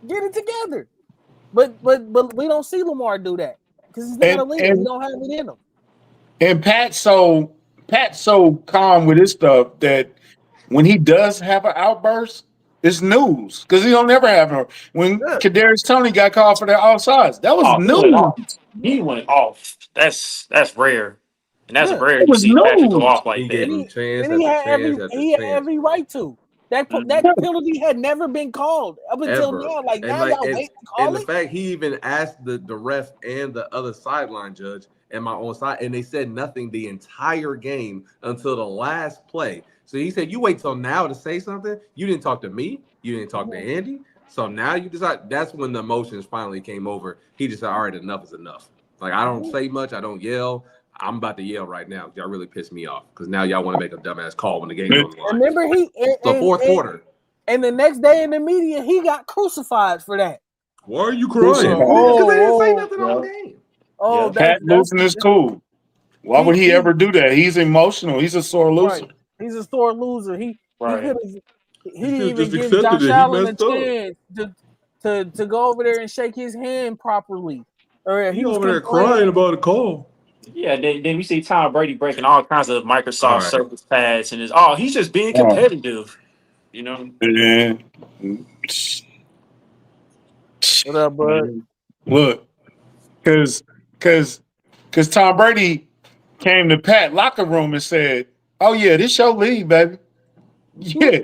Get it together. But we don't see Lamar do that because he's not a leader. He don't have it in him. And Pat's so calm with his stuff that when he does have an outburst, it's news because he don't never have her. When Kadarius Toney got called for that offsides, that was news. He went off. That's rare, and that's rare. It You was see Patrick go news. off like He that. gave him chance And he had after chance. every right to. That penalty had never been called up until now. Like And now, y'all wait to call and the it. fact he even asked the ref and the other sideline judge and my own side, and they said nothing the entire game until the last play. So he said, "You wait till now to say something. You didn't talk to me. You didn't talk to Andy. So now you decide." That's when the emotions finally came over. He just said, "All right, enough is enough. Like I don't say much. I don't yell. I'm about to yell right now. Y'all really pissed me off because now y'all want to make a dumbass call when the game's on the line." Remember The fourth quarter. And the next day in the media, he got crucified for that. Why are you crying? Oh, Because they didn't say nothing all game. Oh, Pat losing is cool. Why would he ever do that? He's emotional. He's a sore loser. Right. He's a sore loser. He didn't even just give accepted Josh it. He Allen a messed up. chance to go over there and shake his hand properly. Or He over there crying about a call. Yeah, then we see Tom Brady breaking all kinds of Microsoft Surface pads and he's just being competitive. You know. Yeah. What up, bud? Look, because Tom Brady came to Pat locker room and said, "Oh yeah, this your league, baby. Yeah.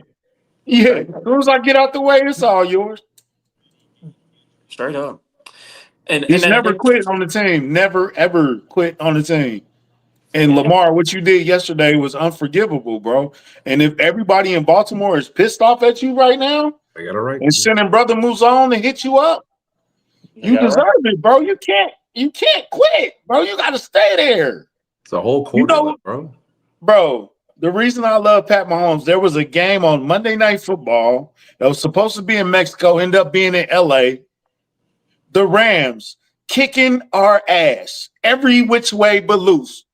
As soon as I get out the way, it's all yours." Straight up. And he's never quit on the team. Never ever quit on the team. And Lamar, what you did yesterday was unforgivable, bro. And if everybody in Baltimore is pissed off at you right now, they got it right. And sending Brother Muzon to hit you up, you deserve it, bro. You can't quit, bro. You got to stay there. It's a whole quarter, bro. Bro, the reason I love Pat Mahomes, there was a game on Monday Night Football that was supposed to be in Mexico, ended up being in LA. The Rams kicking our ass every which way but loose.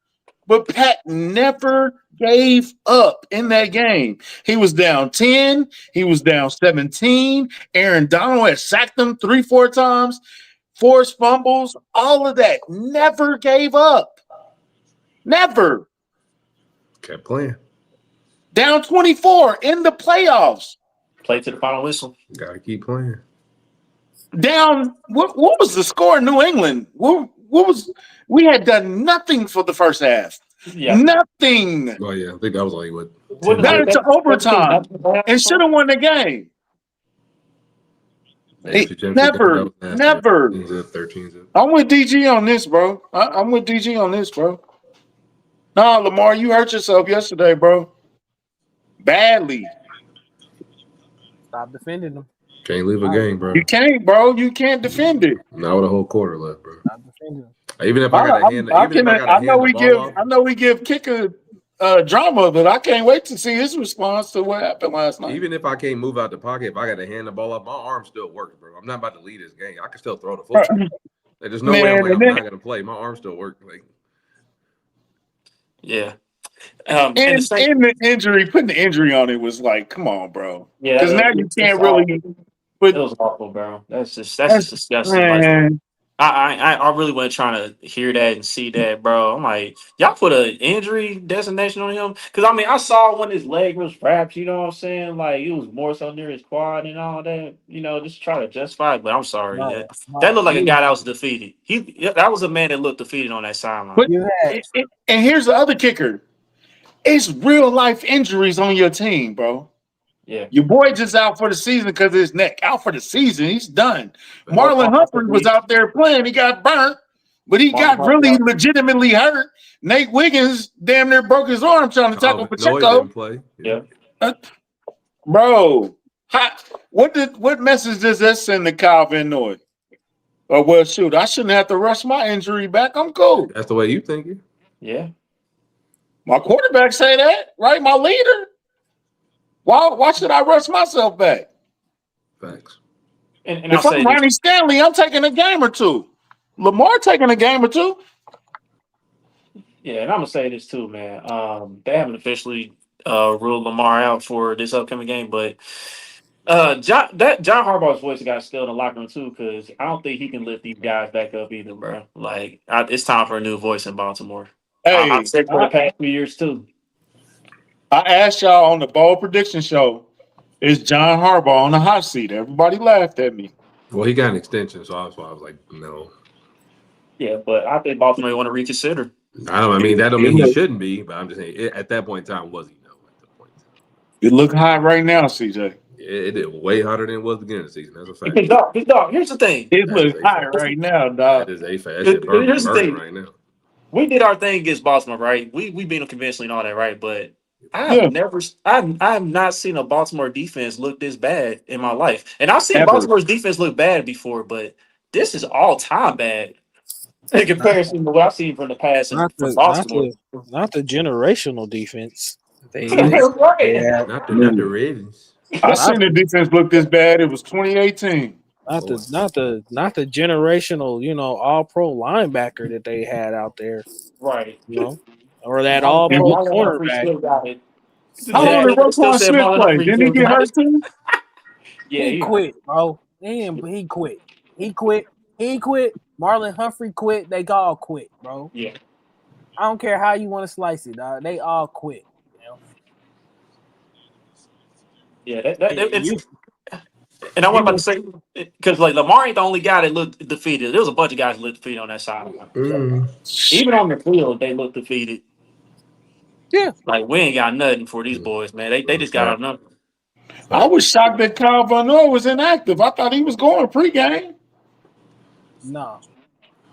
But Pat never gave up in that game. He was down 10. He was down 17. Aaron Donald had sacked him 3-4 times. Forced fumbles, all of that. Never gave up. Never. Kept playing. Down 24 in the playoffs. Play to the final whistle. Gotta keep playing. Down, what was the score in New England? What was, we had done nothing for the first half. Yeah. Nothing. Oh yeah, I think that was only what got into overtime and should have won the game. Never. I'm with DG on this, bro. I'm with DG on this, bro. Nah, Lamar, you hurt yourself yesterday, bro. Badly. Stop defending them. Can't leave a game, bro. You can't, bro. You can't defend it. Not with a whole quarter left, bro. Stop defending them. Even if I got a hand, I know we give Kicker drama, but I can't wait to see his response to what happened last night. Even if I can't move out the pocket, if I got to hand the ball up, my arm still works, bro. I'm not about to lead this game. I can still throw the football. Like, there's no way I'm not going to play. My arm still works. Like, yeah. And the injury, putting the injury on it was like, come on, bro. Yeah, because now you can't really. It was awful, bro. That's just disgusting. Man, I really wasn't trying to hear that and see that, bro. I'm like, y'all put an injury designation on him because I mean I saw when his leg was wrapped. You know what I'm saying? Like it was more so near his quad and all that. You know, just try to justify it. But I'm sorry, No, that no, looked like a guy that was defeated. That was a man that looked defeated on that sideline. But you had and here's the other kicker: it's real life injuries on your team, bro. Yeah, Your boy just out for the season because of his neck. Out for the season, he's done. Mark Marlon Humphrey was out there playing. He got burnt, but he got really legitimately hurt. Nate Wiggins damn near broke his arm trying to tackle Noah Pacheco. didn't play. Yeah. Bro, what message does that send to Calvin Noy? Oh, well, shoot, I shouldn't have to rush my injury back. I'm cool. That's the way you thinking. Yeah. My quarterback say that, right? My leader. Why should I rush myself back? Facts. And I'll If say I'm this. Ronnie Stanley, I'm taking a game or two. Lamar taking a game or two. Yeah, and I'm gonna say this too, man. They haven't officially ruled Lamar out for this upcoming game, but John Harbaugh's voice got still in the locker room too, because I don't think he can lift these guys back up either, bro. Like it's time for a new voice in Baltimore. Hey, I've said for the past few years too. I asked y'all on the Bowl Prediction Show, is John Harbaugh on the hot seat? Everybody laughed at me. Well, he got an extension, so that's why I was like, no. Yeah, but I think Baltimore want to reconsider. I mean, that don't mean he shouldn't be, but I'm just saying, at that point in time, was he? No, at that point in time. It look hot right now, CJ. It did way hotter than it was at the beginning of the season. That's a fact. Big dog. Here's the thing. It That is look a hot fact. right now, dog. That is a fact. That shit Here's the burning thing. right now. We did our thing against Baltimore, right? We beat them convincingly and all that, right? But Yeah. I've not seen a Baltimore defense look this bad in my life. And I've seen Ever. Baltimore's defense look bad before, but this is all time bad in comparison to what I've seen from the past and from Baltimore. not the generational defense. They Right. yeah, Not the Ravens. I seen the defense look this bad. It was 2018. not the generational, all pro linebacker that they had out there, Right. or that all pro Marlon Humphrey cornerback. still got it. How long did Still Roquan said Smith Marlon play? Humphrey Didn't he still get got hurt it. too? Yeah, He quit, bro. Damn, but he quit. He quit. Marlon Humphrey quit. They all quit, bro. Yeah. I don't care how you want to slice it, dog. They all quit. Yeah, and I was about to say because like Lamar ain't the only guy that looked defeated. There was a bunch of guys that looked defeated on that side. Even on the field, they looked defeated. Yeah, like we ain't got nothing for these boys, man. They just got our number. I was shocked that Kyle Van Noy was inactive. I thought he was going pregame. no,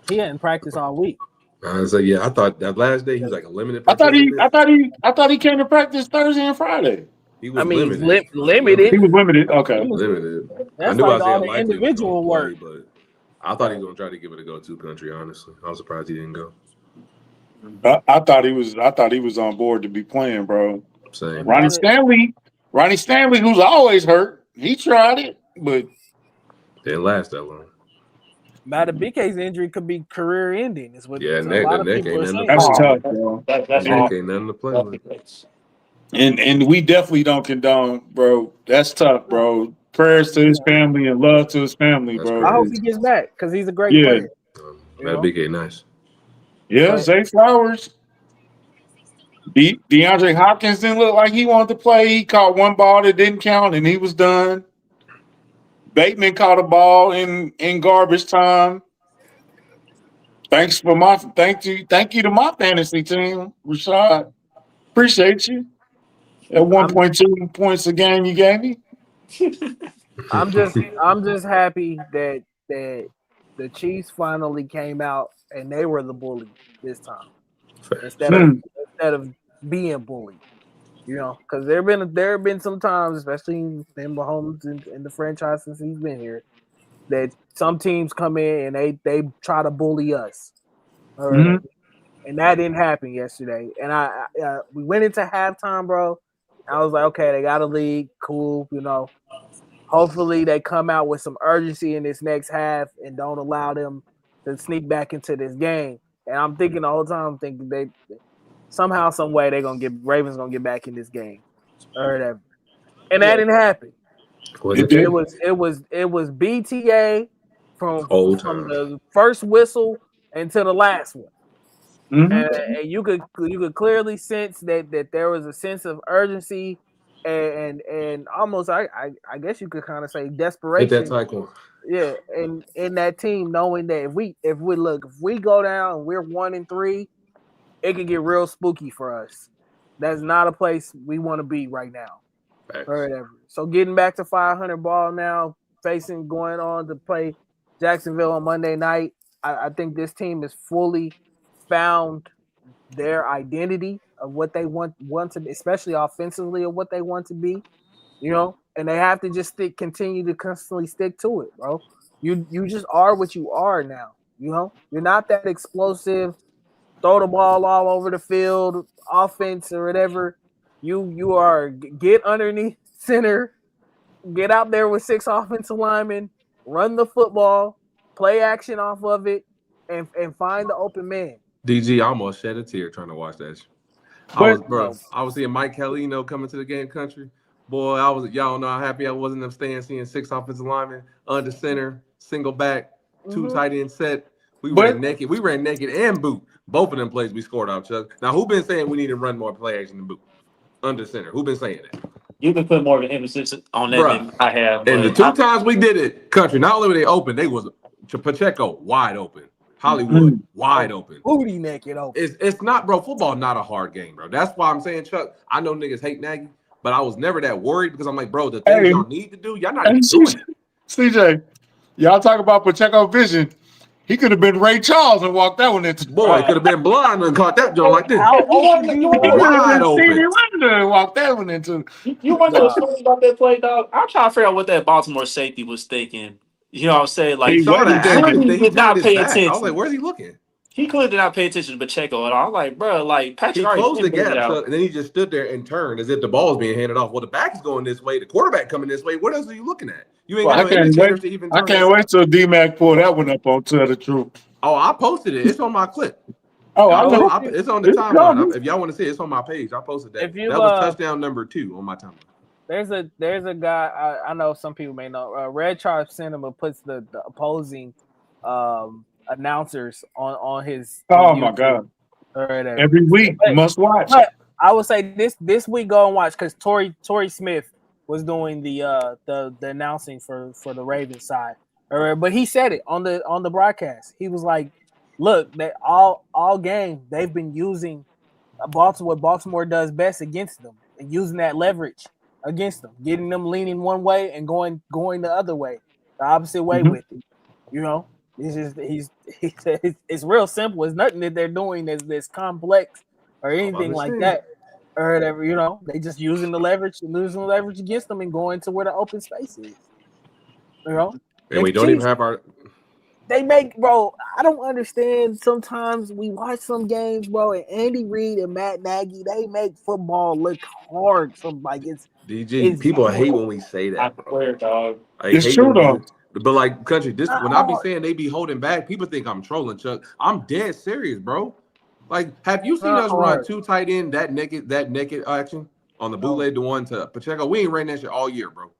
he hadn't practiced all week. So yeah, I thought that last day he was like a limited. I thought he came to practice Thursday and Friday. He was limited. He was limited. Okay. Limited. That's I knew like Isaiah all the likely individual was work. play, but I thought he was gonna try to give it a go-to country. Honestly, I was surprised he didn't go. I thought he was on board to be playing, bro. Same. Ronnie Stanley, who's always hurt, he tried it, but didn't last that long. Now the BK's injury could be career-ending. Is what a lot of people are saying. That's tough, bro. That's Neck ain't nothing to play with. And we definitely don't condone, bro. That's tough, bro. Prayers to his family and love to his family, That's bro. I hope he gets back because he's a great player. That BK nice. Yeah, Zay Flowers. DeAndre Hopkins didn't look like he wanted to play. He caught one ball that didn't count, and he was done. Bateman caught a ball in garbage time. Thank you to my fantasy team, Rashad. Appreciate you. At 1.2 points a game you gave me. I'm just happy that the Chiefs finally came out and they were the bully this time instead of being bullied. Because there have been some times, especially in Mahomes in the franchise since he's been here, that some teams come in and they try to bully us, and that didn't happen yesterday. And we went into halftime, bro. I was like, okay, they got a lead, cool, Hopefully they come out with some urgency in this next half and don't allow them to sneak back into this game. And I'm thinking the whole time, they somehow, some way Ravens gonna get back in this game or whatever. And that didn't happen. It was BTA from Old from times. the first whistle until the last one. Mhm. And you could clearly sense that there was a sense of urgency and almost I guess you could kind of say Hit that desperation. cycle. Yeah, and in that team knowing that if we go down and we're 1-3, it could get real spooky for us. That's not a place we want to be right now or Facts. whatever. So getting back to 500 ball now, going on to play Jacksonville on Monday night. I think this team has fully found their identity of what they want to be, especially offensively, of what they want to be, and they have to just continue to constantly stick to it, bro. You just are what you are now. You're not that explosive, throw the ball all over the field, offense or whatever. You are get underneath center, get out there with 6 offensive linemen, run the football, play action off of it, and find the open man. DG, I almost shed a tear trying to watch that. But I was seeing Mike Kelly, coming to the game country. Boy, y'all don't know how happy I was in them stands seeing 6 offensive linemen, under center, single back, 2 tight end set. We ran but naked. We ran naked and boot. Both of them plays we scored out, Chuck. Now, who been saying we need to run more play action than boot? Under center. Who been saying that? You can put more of an emphasis on that Bruh. than I have. And the But 2 times we did it, country, not only were they open, they was Pacheco wide open. Hollywood wide open. Booty naked open. It's not, bro. Football not a hard game, bro. That's why I'm saying, Chuck. I know niggas hate Nagy, but I was never that worried because I'm like, bro, the things hey, y'all need to do, y'all not and even doing it. CJ, y'all talk about Pacheco vision. He could have been Ray Charles and walked that one into. Boy, could have been blind and caught that joint like this. How you want open you He want could have Wide been Stevie open. Wonder and walked that one into. you want to know Nah. what's funny about that play, dog? I'm trying to figure out what that Baltimore safety was thinking. You know what I'm saying? Like He He saw the wasn't action, thinking. then clearly he did turned not his pay back. I was like, attention. where's he looking? He clearly did not pay attention to Pacheco at all. I'm like, bro, like Patrick He already closed the been it gap, out. Chuck, and then he just stood there and turned as if the ball was being handed off. Well, the back is going this way, the quarterback coming this way. What else are you looking at? You ain't got I no can't wait. indicators to even I turn can't this. wait till D-Mac pull that one up on Tell the Truth. Oh, I posted it. It's on my clip. Oh, I know. It's on the It's timeline. coming. If y'all want to see it, it's on my page. I posted that. If you That was touchdown number 2 on my timeline. there's a guy I know some people may know. Red Charles Cinema puts the opposing announcers on his Oh my YouTube God! or whatever. Every week, must watch. But I would say this week go and watch because Torrey Smith was doing the announcing for the Ravens side. But he said it on the broadcast. He was like, "Look, that all game they've been using Baltimore. What Baltimore does best against them, and using that leverage against them, getting them leaning one way and going the other way, the opposite way with it. It's just it's real simple. It's nothing that they're doing that's complex or anything like that or whatever. They just using the leverage against them and going to where the open space is. And The we don't even Chiefs, have our. they make, bro. I don't understand. Sometimes we watch some games, bro, and Andy Reid and Matt Nagy, they make football look hard. It's DG, people hate when we say I that, bro. swear, dog. I It's hate true when we though. But like country, not when I be hard. saying they be holding back, people think I'm trolling, Chuck. I'm dead serious, bro. Like, have you seen Not us run hard. 2 tight end that naked action on the bootleg, the one to Pacheco? We ain't ran that shit all year, bro.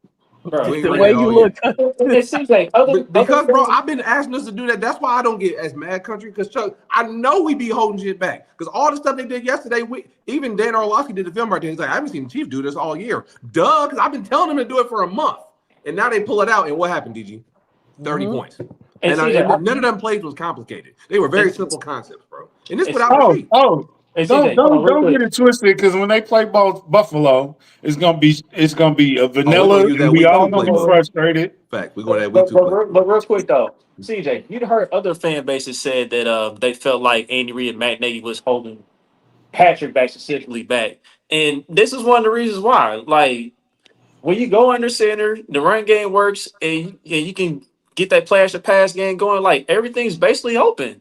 Bro. We ain't The ran way that you all year. look, It seems like other Because, bro, things- I've been asking us to do that. That's why I don't get as mad, country. Because Chuck, I know we be holding shit back. Because all the stuff they did yesterday, even Dan Orlovsky did the film right there. He's like, I haven't seen the Chiefs do this all year. Duh, because I've been telling them to do it for a month, and now they pull it out. And what happened, DG? 30 points. And none of them plays was complicated. They were very simple concepts, bro. And this without the sheet. Don't get it twisted because when they play Buffalo, it's gonna be a vanilla, use that and we week all 2 gonna be playbook. frustrated. Fact, we're going to that week 2 play. But real quick though, CJ, you'd heard other fan bases said that they felt like Andy Reid and Matt Nagy was holding Patrick back, specifically back, and this is one of the reasons why. Like when you go under center, the run game works, and you can get that flash to pass game going. Like everything's basically open.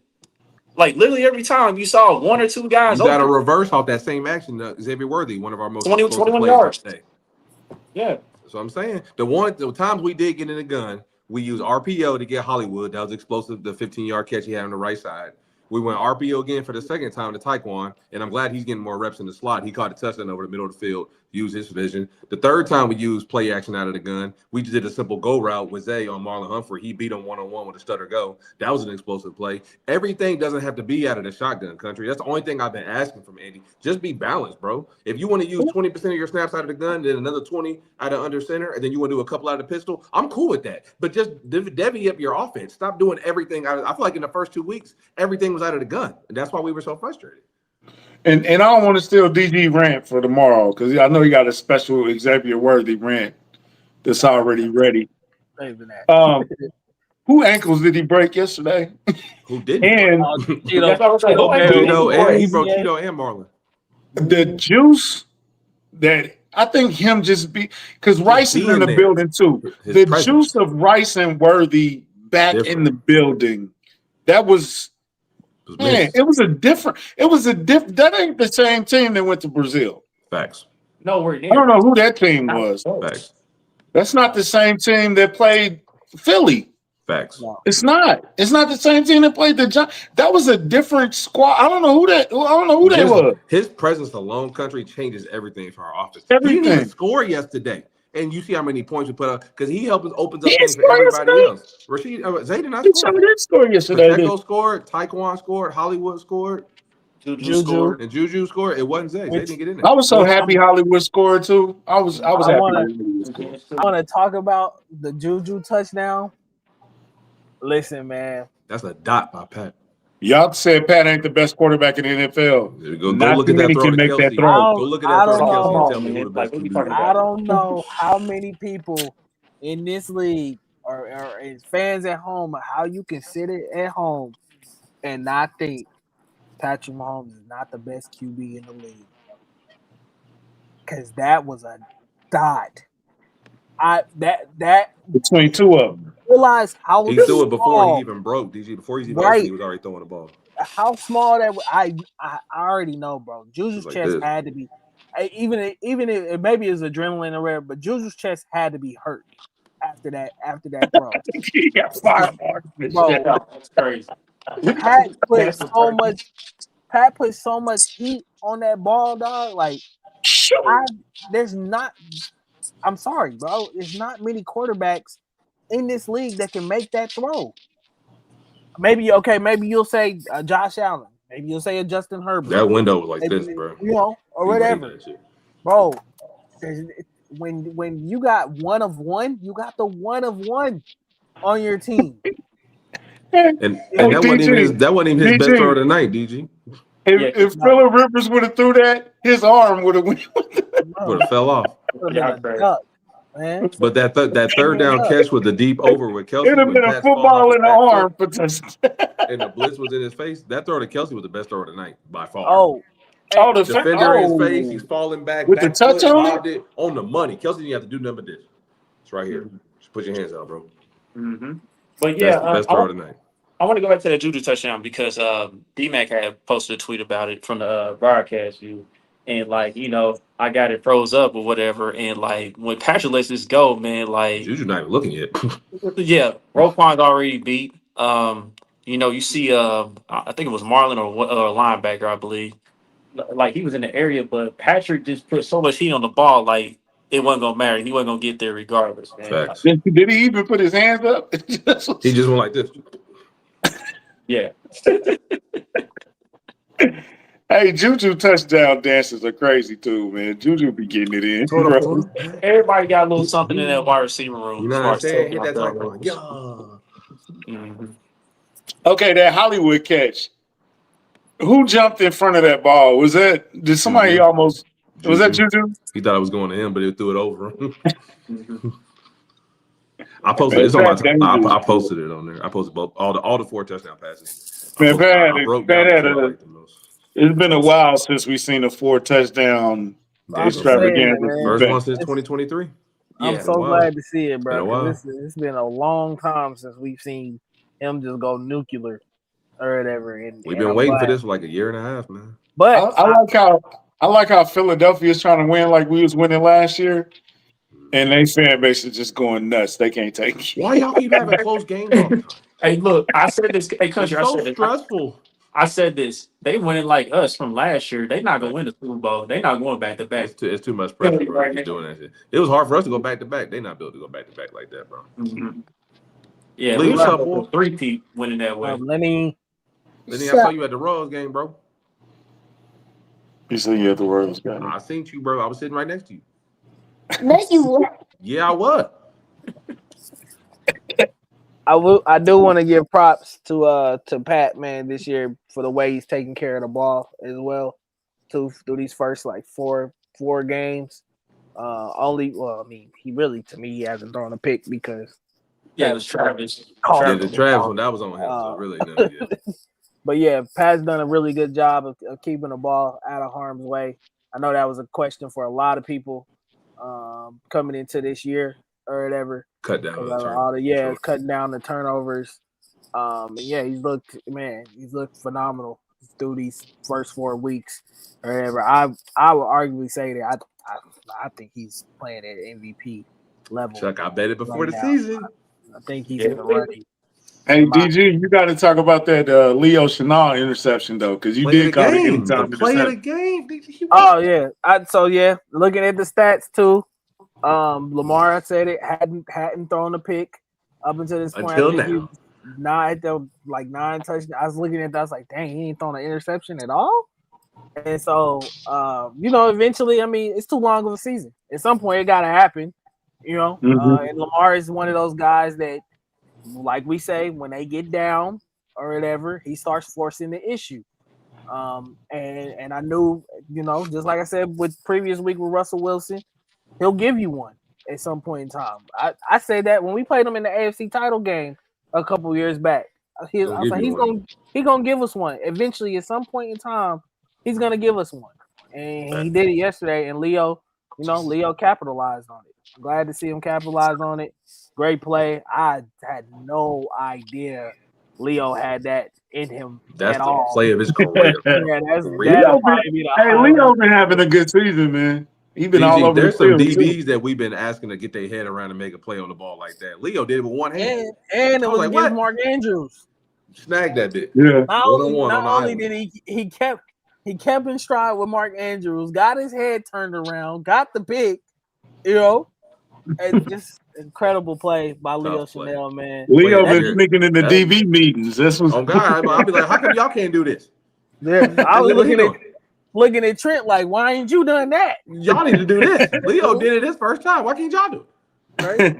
Like literally every time you saw 1 or 2 guys You got to open, reverse off that same action. Xavier Worthy, one of our most 20, explosive 21 plays yards. today. Yeah. So I'm saying the times we did get in the gun, we used RPO to get Hollywood. That was explosive. The 15-yard catch he had on the right side. We went RPO again for the second time to Taekwon, and I'm glad he's getting more reps in the slot. He caught a touchdown over the middle of the field, used his vision. The third time we used play action out of the gun, we just did a simple go route with Zay on Marlon Humphrey. He beat him one-on-one with a stutter go. That was an explosive play. Everything doesn't have to be out of the shotgun country. That's the only thing I've been asking from Andy. Just be balanced, bro. If you want to use 20% of your snaps out of the gun, then another 20 out of under center, and then you want to do a couple out of the pistol, I'm cool with that. But just divvy up your offense. Stop doing everything out of. I feel like in the first 2 weeks, everything was out of the gun, and that's why we were so frustrated. And I don't want to steal DG rant for tomorrow because I know he got a special Xavier Worthy rant that's already ready. Who ankles did he break yesterday? Who didn't? And That's what I was like. He broke Cheeto and Marlon. The juice that I think him just be because Rice is in the building too. The juice of Rice and Worthy back in the building. That was man. It was a different. That ain't the same team that went to Brazil. Facts. Nowhere near. I don't know who that team was. Facts. That's not the same team that played Philly. Facts. No. It's not. It's not the same team that played the Giants. That was a different squad. I don't know who that was. His presence alone, country, changes everything for our offense. Everything. He didn't even score yesterday. And you see how many points we put up because he opens up things for everybody else. Rashid Zay did not score. He did score yesterday. Pacheco scored. Taekwon scored. Hollywood scored. Juju scored. And Juju scored. It wasn't Zay. Zay didn't get in there. I was so happy Hollywood scored too. I was happy. I want to talk about the Juju touchdown. Listen, man. That's a dot by Pat. Y'all said Pat ain't the best quarterback in the NFL. Go look at that throw to Kelsey. Go look at that throw to Kelsey and tell me who the best QB is. I don't know how many people in this league or as fans at home, how you can sit at home and not think Patrick Mahomes is not the best QB in the league. Because that was a dot. That between two of them. Realize how he threw it before he even broke. DG before he even opened, he was already throwing the ball. How small that I already know, bro. Juju's like chest had to be, even if maybe it's adrenaline or whatever, but Juju's chest had to be hurt after that throw. He got 5 marks. Bro, that's crazy. Pat put so much heat on that ball, dog. Like, I'm sorry, bro. There's not many quarterbacks in this league that can make that throw. Maybe you'll say Josh Allen. Maybe you'll say a Justin Herbert. That window was like this, bro. Or whatever. Bro, when you got one of one, you got the one of one on your team. and that wasn't even his best throw of the night, DG. If Phillip Rivers would have threw that, his arm would have fell off. Man. But that third down catch with the deep over with Kelsey. It would have been a football in the arm for touchdown. And the blitz was in his face. That throw to Kelsey was the best throw of the night by far. The defender in his face. He's falling back. With the touch on it? On the money. Kelsey didn't have to do nothing but this. It's right here. Just put your hands out, bro. Mm-hmm. But yeah, that's the best throw of the night. I want to go back to that Juju touchdown because D-Mac had posted a tweet about it from the broadcast view. And, I got it froze up or whatever. And, when Patrick lets this go, man, Juju not even looking yet. Yeah, Roquan's already beat. You see, I think it was Marlon or a linebacker, I believe. He was in the area, but Patrick just put so much heat on the ball, it wasn't going to matter. He wasn't going to get there regardless, man. Facts. Did he even put his hands up? He just went like this. Yeah. Hey, Juju touchdown dances are crazy too, man. Juju be getting it in. Everybody got a little something in that wide receiver room. You know what I'm saying? Hit that type yeah. Mm-hmm. Okay, that Hollywood catch. Who jumped in front of that ball? Did somebody almost? Juju. Was that Juju? He thought it was going to him, but he threw it over him. I posted it. It's on I posted it on there. I posted both all the 4 touchdown passes. Man, it's been a while since we've seen a 4 touchdown extravaganza. First one since 2023. I'm so glad to see it, bro. It's been a long time since we've seen him just go nuclear or whatever. We've been waiting for this for like a year and a half, man. But I like how Philadelphia is trying to win like we was winning last year. And they fan base is just going nuts. They can't take it. Why y'all keep having close games all the time? Hey, look, I said this. Hey, country, it's I said stressful. I said this. They winning like us from last year. They not gonna win the Super Bowl. They not going back to back. It's too much pressure, bro. To keep doing that shit. It was hard for us to go back to back. They not built to go back to back like that, bro. Mm-hmm. Yeah, Lee, we what's got up, boy? the three-peat winning that way. Lenny. Lenny, I saw you at the Royals game, bro. You said you had the words, guy. I seen you, bro. I was sitting right next to you. No, you were. Yeah, I was. I do want to give props to Pat, man, this year for the way he's taking care of the ball as well. Through these first like four games. He really, to me, he hasn't thrown a pick because Yeah, it was Travis. Yeah, the Travis one, that was on him. So really, no, yeah. But yeah, Pat's done a really good job of keeping the ball out of harm's way. I know that was a question for a lot of people coming into this year or whatever. Cut down the cutting down the turnovers. He's looked phenomenal through these first 4 weeks or whatever. I would arguably say that I think he's playing at MVP level. Chuck, I bet it before the season. I think he's in the running. Hey, DG, you got to talk about that Leo Chenal interception, though, because you did call it anytime play of the game. Oh, yeah. Looking at the stats, too, Lamar, I said it, hadn't thrown a pick up until this point. Until now. 9 touchdowns. I was looking at that, I was like, dang, he ain't thrown an interception at all? And so, eventually, I mean, it's too long of a season. At some point, it got to happen, and Lamar is one of those guys that, like we say, when they get down or whatever, he starts forcing the issue. And I knew, just like I said with previous week with Russell Wilson, he'll give you one at some point in time. I say that when we played him in the AFC title game a couple years back, he's gonna give us one. Eventually, at some point in time, he's gonna give us one. And he did it yesterday, and Leo capitalized on it. I'm glad to see him capitalize on it. Great play. I had no idea Leo had that in him. That's at the all. play of his career. Leo been having a good season, man. He's been all over there's the field. There's some DBs that we've been asking to get their head around and make a play on the ball like that. Leo did it with one hand. And it was like, against Mark Andrews. Snagged that bit. Yeah. Not only did he kept in stride with Mark Andrews, got his head turned around, got the pick, and just incredible play by Leo Chenal, man. Leo been sneaking in the DB meetings. This was God. I'll be like, how come y'all can't do this? Yeah, I was looking at Trent like, why ain't you done that? Y'all need to do this. Leo did it his first time. Why can't y'all do it? Right?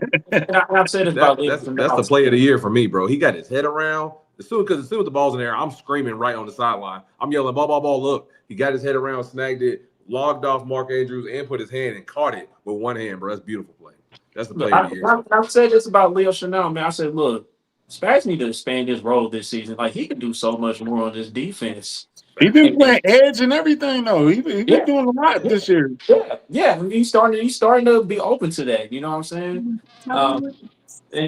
I've said it about Leo. That's the play of the year for me, bro. He got his head around. As soon as the ball's in there, I'm screaming right on the sideline. I'm yelling, ball, ball, ball. Look, he got his head around, snagged it, logged off Mark Andrews, and put his hand and caught it with one hand, bro. That's a beautiful play. That's the play of the year. I've said this about Leo Chenal, man. I said, look, Spags need to expand his role this season. Like, he can do so much more on this defense. He been playing edge and everything, though. He been doing a lot this year. Yeah. He's starting to be open to that. You know what I'm saying?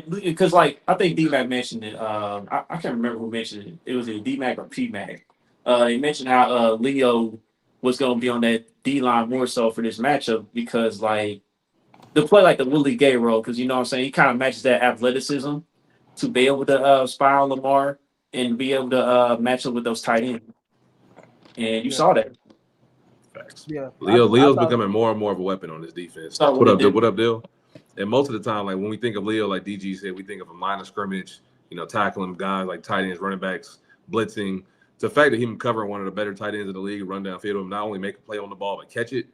Because, like, I think D-Mac mentioned it. I can't remember who mentioned it. It was either D-Mac or P-Mac. He mentioned how Leo was going to be on that D-line more so for this matchup because, like, to play like the Willie Gay role, because, you know what I'm saying, he kind of matches that athleticism to be able to spy on Lamar and be able to match up with those tight ends. And you saw that. Facts. Yeah. Leo's becoming more and more of a weapon on this defense. What up, Dill? And most of the time, like when we think of Leo, like DG said, we think of a line of scrimmage, tackling guys like tight ends, running backs, blitzing. It's the fact that he can cover one of the better tight ends in the league, run downfield, and not only make a play on the ball, but catch it.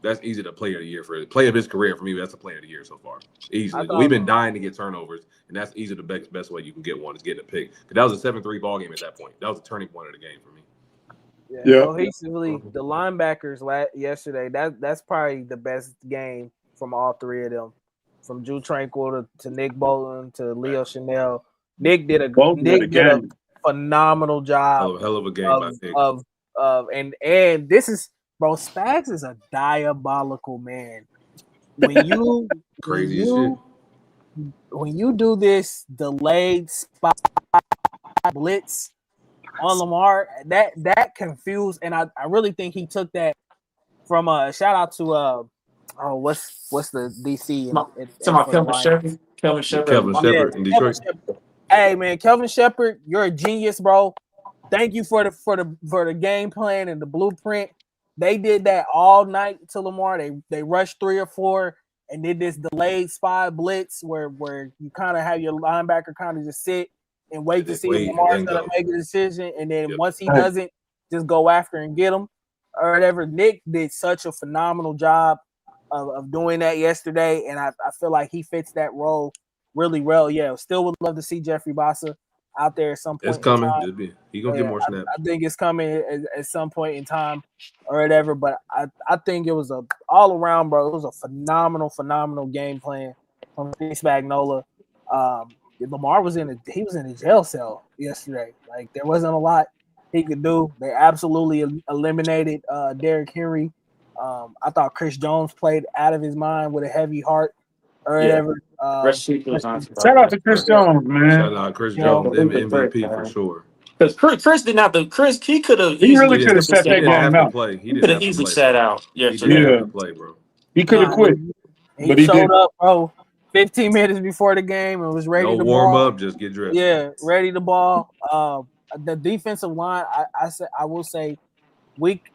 That's easy to play of the year play of his career for me. That's a play of the year so far. Easily. We've been dying to get turnovers, and that's easily the best way you can get one is getting a pick. Because that was a 7-3 ball game at that point. That was a turning point of the game for me. Yeah. Cohesively, the linebackers yesterday, that's probably the best game from all three of them. From Drew Tranquil to Nick Bolton to Leo Chenal. Nick did a phenomenal job. Hell of a game by Nick. And this is, bro, Spags is a diabolical man. When you when you do this delayed spot blitz on Lamar, that confused, and I really think he took that from a shout out to what's the DC? Kelvin Shepard in Detroit. Hey man, Kelvin Shepard, you're a genius, bro. thank you for the game plan and the blueprint. They did that all night to Lamar. They rushed 3 or 4 and did this delayed spy blitz where you kind of have your linebacker kind of just sit and wait to see if Wait, and Lamar's then going to go. make a decision, and then Yep. once he doesn't, just go after and get him or whatever. Nick did such a phenomenal job of doing that yesterday, and I feel like he fits that role really well. Yeah, still would love to see Jeffrey Bassa out there at some It's point in coming. time. He gonna get more snaps. I think it's coming at some point in time or whatever. But I think it was a all around, bro. It was a phenomenal game plan from Steve Spagnuolo. Lamar was in a jail cell yesterday. Like there wasn't a lot he could do. They absolutely eliminated Derrick Henry. I thought Chris Jones played out of his mind with a heavy heart or whatever. Shout out to Chris Jones, man. Shout out Chris Jones, MVP for sure. Because Chris did not. Chris he could have He easily really could have set that He didn't have game to out. play. He could have easily sat out. He didn't have to play, bro. He could have quit, but he showed did. up, bro. 15 minutes before the game and was ready No to warm ball. up, just get dressed. Yeah, ready to ball. The defensive line, I will say, week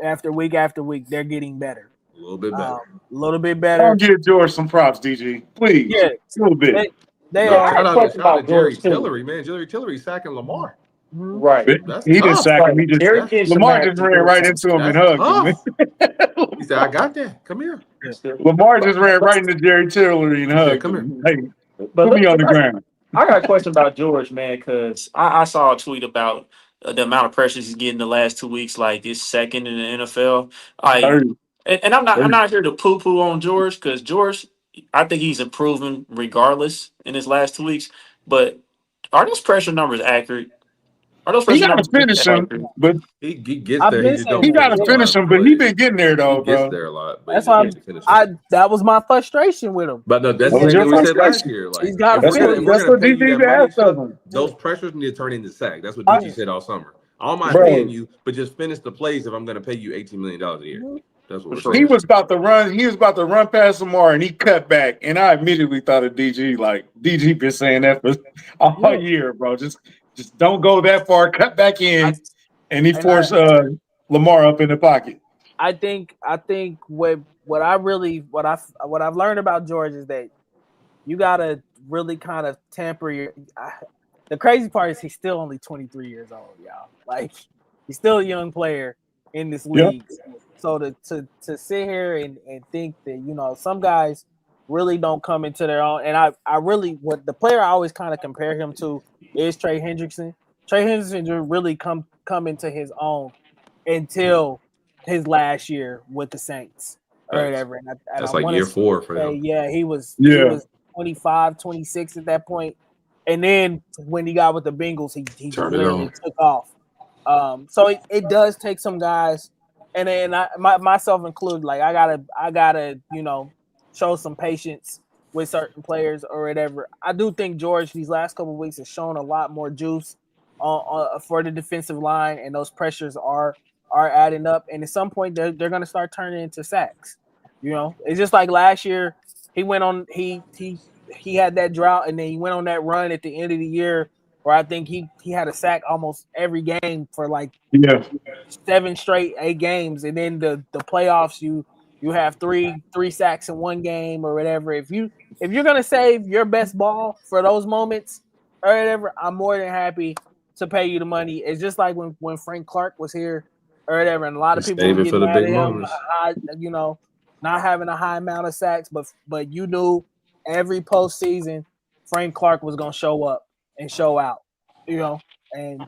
after week after week, they're getting better. A little bit better. A little bit better. Don't give George some props, DG. Please. Yeah, a little bit. They No, are. shout out to Jerry Tillery, man. Jerry Tillery sacking Lamar. Right. That's He didn't tough. sack him. He just Lamar just ran right into him and hugged him. He said, "I got that. Come here." Lamar just ran right into Jerry Tillery and hugged him. Hey, put me on the ground. I got a question about George, man, because I saw a tweet about the amount of pressures he's getting the last 2 weeks. Like it's second in the NFL. And I'm not here to poo poo on George because George, I think he's improving regardless in his last 2 weeks. But are those pressure numbers accurate? He got to finish him, but he gets there. He got to finish him, but he been getting there though, bro. He gets there a lot. That's why that was my frustration with him. But no, that's what we said last year. Like, he's got that's what DG asked of him. Those pressures need to turn into sack. That's what DG said all summer. I don't mind paying you, but just finish the plays if I'm going to pay you $18 million a year. That's what we're saying. He was about to run past Lamar, and he cut back. And I immediately thought of DG. Like DG been saying that for all year, bro. Just don't go that far. Cut back in, and he forced Lamar up in the pocket. I think what I've learned about George is that you gotta really kind of temper your. The crazy part is he's still only 23 years old, y'all. Like he's still a young player in this league. Yep. So to sit here and think that some guys really don't come into their own, and I really what the player I always kind of compare him to is Trey Hendrickson. Trey Hendrickson didn't really come into his own until his last year with the Saints or whatever. And that's like year 4 for him. Yeah, he was 25, 26 at that point. And then when he got with the Bengals, he literally took off. So it does take some guys, and then myself included. Like I gotta show some patience with certain players or whatever. I do think George these last couple of weeks has shown a lot more juice for the defensive line, and those pressures are adding up. And at some point, they're going to start turning into sacks. It's just like last year. He went on he had that drought, and then he went on that run at the end of the year where I think he had a sack almost every game for 7 straight 8 games, and then the playoffs you have three sacks in one game or whatever. If you're gonna save your best ball for those moments or whatever, I'm more than happy to pay you the money. It's just like when Frank Clark was here or whatever, and a lot of people were getting mad at him, not having a high amount of sacks, but you knew every postseason Frank Clark was gonna show up and show out, and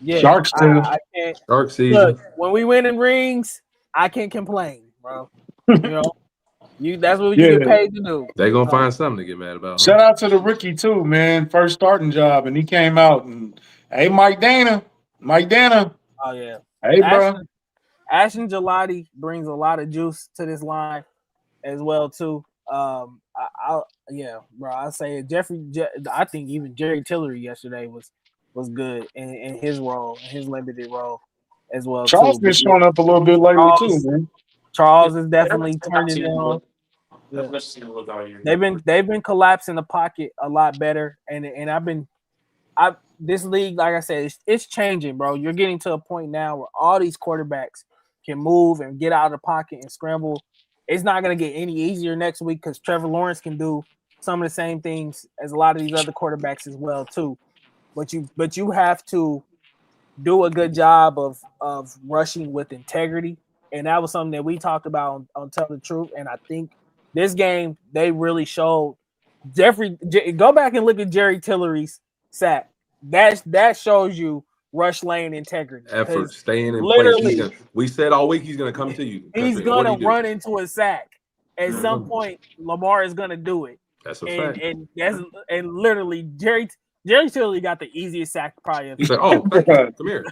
yeah, Sharks I can't. Shark season. Look, when we win in rings, I can't complain, bro. That's what you get paid to do. They're gonna find something to get mad about. Shout out to the rookie too, man. First starting job, and he came out and hey, Mike Dana. Oh yeah. Hey, bro. Ashton Gelati brings a lot of juice to this line as well too. Bro. I say I think even Jerry Tillery yesterday was good in his role, in his limited role as well. Charles been showing up a little bit lately too, man. Charles is definitely turning it on. Yeah. They've been collapsing the pocket a lot better, and this league, like I said, it's changing, bro. You're getting to a point now where all these quarterbacks can move and get out of the pocket and scramble. It's not going to get any easier next week because Trevor Lawrence can do some of the same things as a lot of these other quarterbacks as well too. But you have to do a good job of rushing with integrity, and that was something that we talked about on Tell the Truth. And I think this game they really showed. Go back and look at Jerry Tillery's sack. That shows you rush lane integrity. Effort, staying in place. Literally, We said all week he's gonna come to you. he's Country. And what gonna did he do? run into a sack. At some point, Lamar is gonna do it. That's a fact. And literally Jerry Tillery got the easiest sack probably of He said, "Oh, thank you. Come here."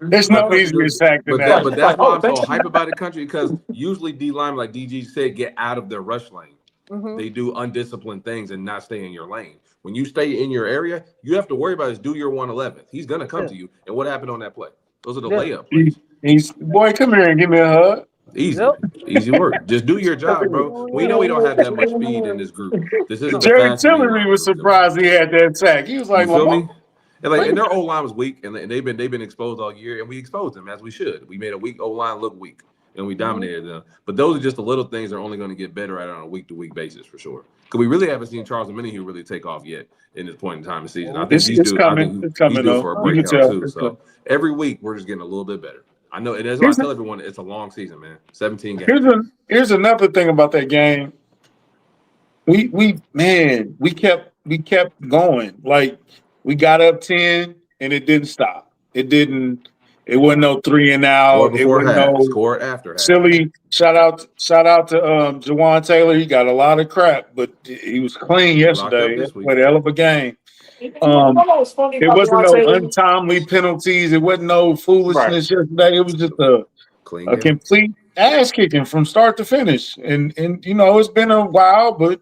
There's no easier sack than that. But that's why I'm so hype about it, country. Because usually D linemen, like DG said, get out of their rush lane. Mm-hmm. They do undisciplined things and not stay in your lane. When you stay in your area, you have to worry about is do your 111th. He's gonna come to you. And what happened on that play? Those are the layup plays. He's boy, come here and give me a hug. Easy work. Just do your job, bro. We know we don't have that much speed in this group. This isn't Jerry Tillery was surprised he had that sack. He was like, you feel me? And their O-line was weak, and they've been exposed all year, and we exposed them as we should. We made a weak O-line look weak, and we dominated them. But those are just the little things that are only going to get better at on a week-to-week basis for sure. Because we really haven't seen Charles Omenihu really take off yet in this point in time of the season. I think he's due for a breakout too. So every week we're just getting a little bit better. I know, and that's why I tell everyone it's a long season, man. 17 games. Here's another thing about that game. We kept going. Like we got up 10 and it didn't stop. It wasn't no 3 and out. Or before it half, no score after half. Silly. Shout out to Jawan Taylor. He got a lot of crap, but he was clean yesterday. He played a hell of a game. It wasn't no untimely penalties. It wasn't no foolishness yesterday. It was just a complete ass kicking from start to finish. And it's been a while, but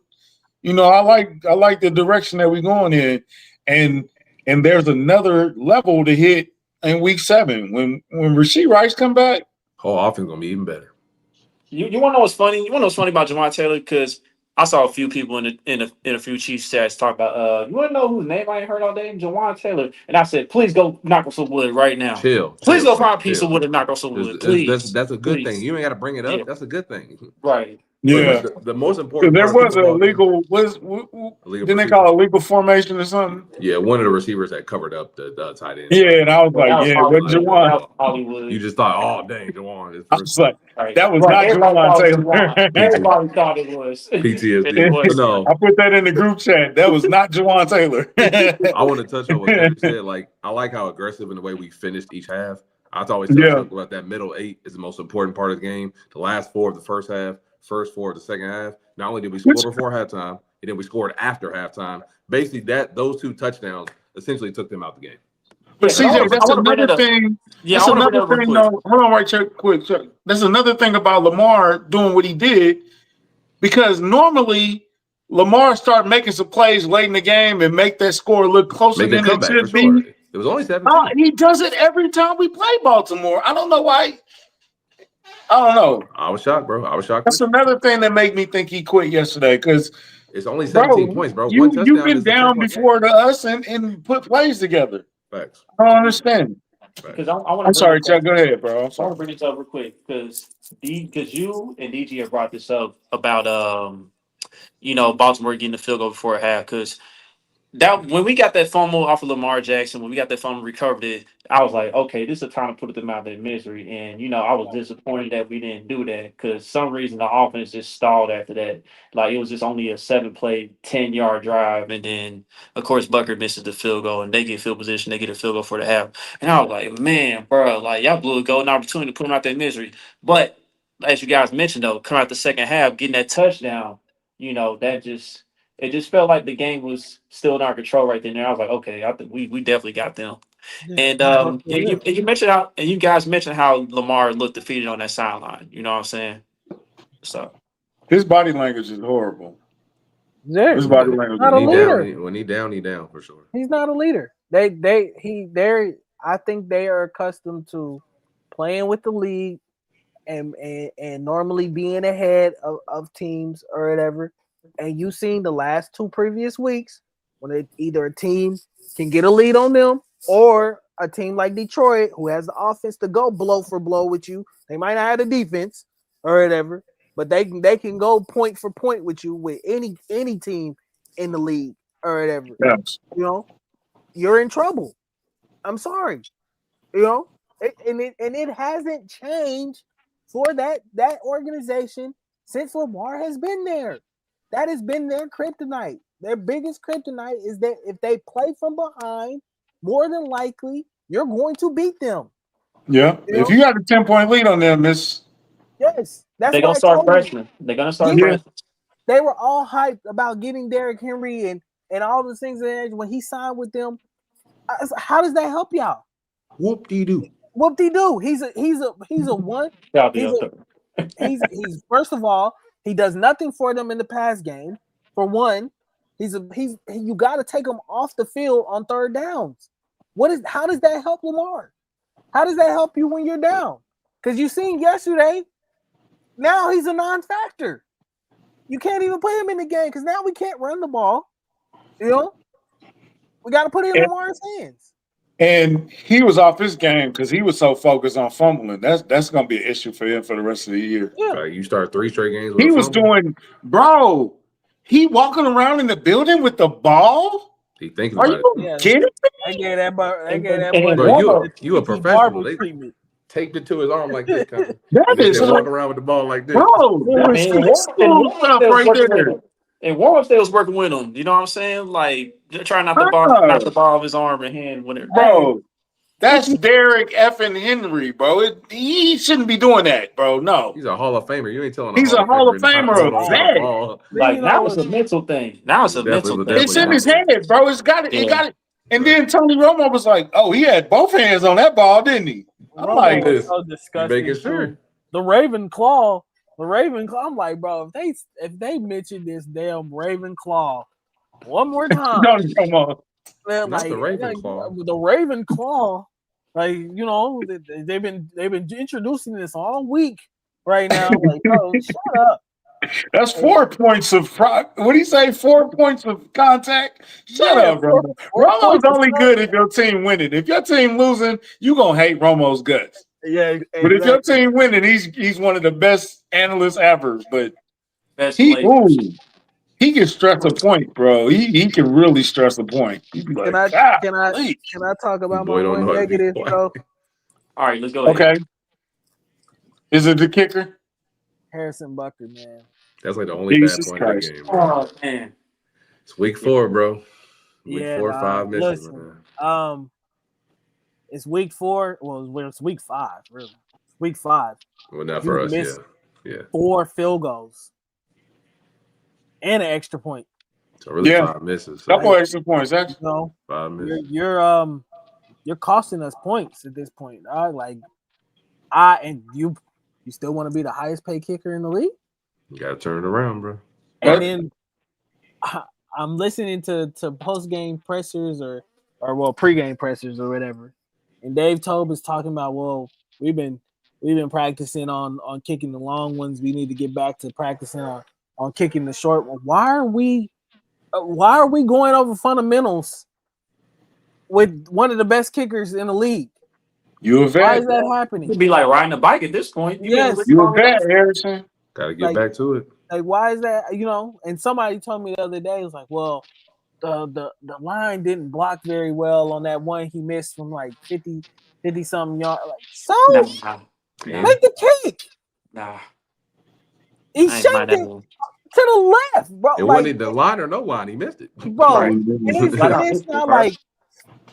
I like the direction that we're going in. And there's another level to hit in week 7 when Rashee Rice come back. Whole offense gonna be even better. You want to know what's funny? You want to know what's funny about Jawan Taylor? Because I saw a few people in a few Chiefs chats talk about you want to know whose name I ain't heard all day? Jawan Taylor. And I said, please go knock on some wood right now. Please go find a piece of wood and knock on some wood. Please. That's a good thing. You ain't got to bring it up. Yeah. That's a good thing. Right. Yeah. The most important. There was a legal. Didn't they call it a legal formation or something? Yeah, one of the receivers that covered up the tight end. Yeah, and I was like, what Jawan? Hollywood. You just thought, oh dang, Jawan. I was like, that was not Jawan Taylor. Everybody thought it was. PTSD. No, I put that in the group chat. That was not Jawan Taylor. I want to touch on what you said. Like, I like how aggressive in the way we finished each half. I always tell Chuck about that middle 8 is the most important part of the game. The last 4 of the first half. First 4 of the second half. Not only did we score before halftime, and then we scored after halftime. Basically, those 2 touchdowns essentially took them out the game. But CJ, that's another thing. Yeah, that's another thing. Though, hold on, right, Chuck. Quick, Chuck. That's another thing about Lamar doing what he did, because normally Lamar start making some plays late in the game and make that score look closer than it should be. Sure. It was only 17. He does it every time we play Baltimore. I don't know why. I don't know. I was shocked, bro. That's another thing that made me think he quit yesterday, because it's only 17 points, bro. You've been down before to us and put plays together. Facts. I don't understand. Because I'm sorry, Chuck. Go ahead, bro. I want to bring this up real quick because you and DG have brought this up about Baltimore getting the field goal before half, because that when we got that fumble off of Lamar Jackson, when we got that fumble, recovered it, I was like, okay, this is a time to put them out of their misery. And, I was disappointed that we didn't do that because some reason the offense just stalled after that. Like, it was just only a 7-play, 10-yard drive. And then, of course, Bucker misses the field goal, and they get field position. They get a field goal for the half. And I was like, man, bro, like, y'all blew a golden opportunity to put them out their misery. But, as you guys mentioned, though, coming out the second half, getting that touchdown, it just felt like the game was still in our control right then. And I was like, okay, I think we definitely got them. And you mentioned you guys mentioned how Lamar looked defeated on that sideline. You know what I'm saying? So his body language is horrible. His body language. Not a leader. When he down for sure. He's not a leader. I think they are accustomed to playing with the league and normally being ahead of teams or whatever. And you've seen the last 2 previous weeks, when either a team can get a lead on them or a team like Detroit who has the offense to go blow for blow with you. They might not have the defense or whatever, but they can go point for point with you with any team in the league or whatever. Yes. You know, you're in trouble. I'm sorry. You know, it hasn't changed for that organization since Lamar has been there. That has been their kryptonite. Their biggest kryptonite is that if they play from behind, more than likely you're going to beat them. Yeah. If you got a 10-point lead on them, it's yes. That's They're why gonna I start told freshman. They're gonna start Yeah. freshman. they were all hyped about getting Derrick Henry and all those things. When he signed with them, how does that help y'all? Whoop-de-doo. Whoop-de-doo. He's a one. Y'all be up there. He's first of all, he does nothing for them in the pass game. For one, you got to take him off the field on third downs. How does that help Lamar? How does that help you when you're down? Because you seen yesterday, now he's a non-factor. You can't even put him in the game because now we can't run the ball. You know, we got to put it in Lamar's hands. And he was off his game because he was so focused on fumbling. That's going to be an issue for him for the rest of the year. Yeah. Like you start 3 straight games. With He a was fumble. doing, bro. He walking around in the building with the ball. He thinking Are about you it. kidding me? I gave that And Bro, Warner- you a P.T. professional. Barber They treatment. taped it to his arm like this, kind of. That They is said, like, walk around with the ball like this. bro. That was school stuff right there. And Warren was working with him. You know what I'm saying? Like they're trying not to knock the ball off his arm and hand when it. Bro, that's Derrick effing Henry, bro. He shouldn't be doing that, bro. No. He's a Hall of Famer. You ain't telling He's a Hall of Famer of that. Like now it's a mental thing. Now it's a mental thing. It's in his head, bro. It's got it. It got it. And then Tony Romo was like, "Oh, he had both hands on that ball, didn't he?" I'm Romo like, was so disgusting. making sure. Too. The Raven Claw. I'm like, bro, if they mention this damn Raven Claw one more time, Tony Romo. Man, Not like, the Raven Claw. The Raven Claw, like you know, they've been introducing this all week right now. Like, bro, shut up. That's 4 points of what do you say? 4 points of contact. Shut up, bro. Romo's only good if your team winning. If your team losing, you gonna hate Romo's guts. Yeah, exactly. But if your team winning, he's one of the best analysts ever. But Best he can stress a point, bro. He can really stress a point. He'd be like, can I talk about my one negative? All right, let's go ahead. Okay. Is it the kicker? Harrison Bucker, man. That's like the only Jesus bad point Christ. of the game. Bro. Oh man. It's week 4, bro. Week Yeah, 4 or 5 missions. listen, it's week 4. Well, it's week 5, really. It's week 5. Well, not for us, yeah. 4 field goals and an extra point. So really 5 misses. So Couple extra points, actually. No, 5 misses. You're costing us points at this point. You still want to be the highest paid kicker in the league? You gotta turn it around, bro. And then I'm listening to post game pressers or pregame pressers or whatever, and Dave Tobe is talking about, well, we've been practicing on kicking the long ones. We need to get back to practicing on kicking the short one. Why are we going over fundamentals with one of the best kickers in the league? You a vet. Why is that happening? It'd be like riding a bike at this point. Yes. You a vet, Harrison. Gotta get back to it. Like, why is that? You know, and somebody told me the other day, it was like, well, the line didn't block very well on that one he missed from like 50 something yards. Like, make the kick. Nah. He shaped it to the left, bro. It wasn't the line or no line. He missed it. Bro, Right.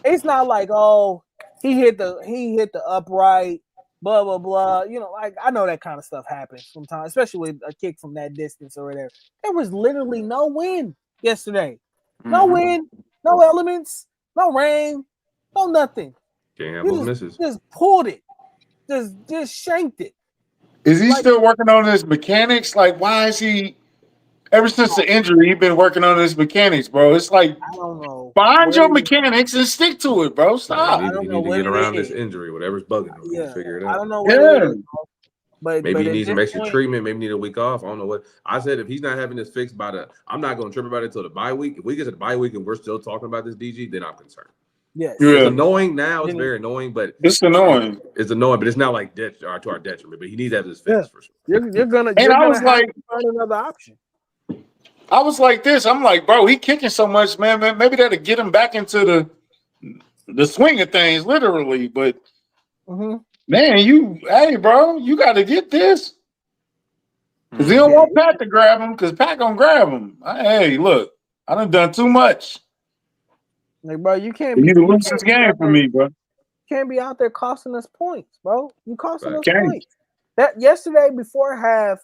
it's not like oh, he hit the upright, blah blah blah. You know, like I know that kind of stuff happens sometimes, especially with a kick from that distance or whatever. There was literally no wind yesterday. No wind, no elements, no rain, no nothing. Can't have those misses. Just pulled it. Just shanked it. Is he still working on his mechanics? Like, why is he? Ever since the injury, he's been working on his mechanics, bro. It's like, I don't know. Find your mechanics and stick to it, bro. Stop. You need to get around this injury, whatever's bugging him. Yeah, Figure it out. I don't know what it is. But Maybe he at needs some this extra point, treatment. Maybe need a week off. I don't know what I said. If he's not having this fixed I'm not going to trip about it until the bye week. If we get to the bye week and we're still talking about this DG, then I'm concerned. yes. It's Yeah, annoying now. It's very annoying, but it's annoying. it's annoying. But it's not like to our detriment. But he needs to have this Yeah. fixed for sure. You're gonna And I was have like, to find another option. I was like this. I'm like, bro, he kicking so much, man. Maybe that'll get him back into the swing of things, literally. But man, hey, bro, you got to get this because he don't want Pat to grab him because Pat gonna grab him. Hey, look, I done too much. Like, bro, you can't You be need to lose this game for me, bro. Can't be out there costing us points, bro. You costing us Can't. points. That yesterday before half,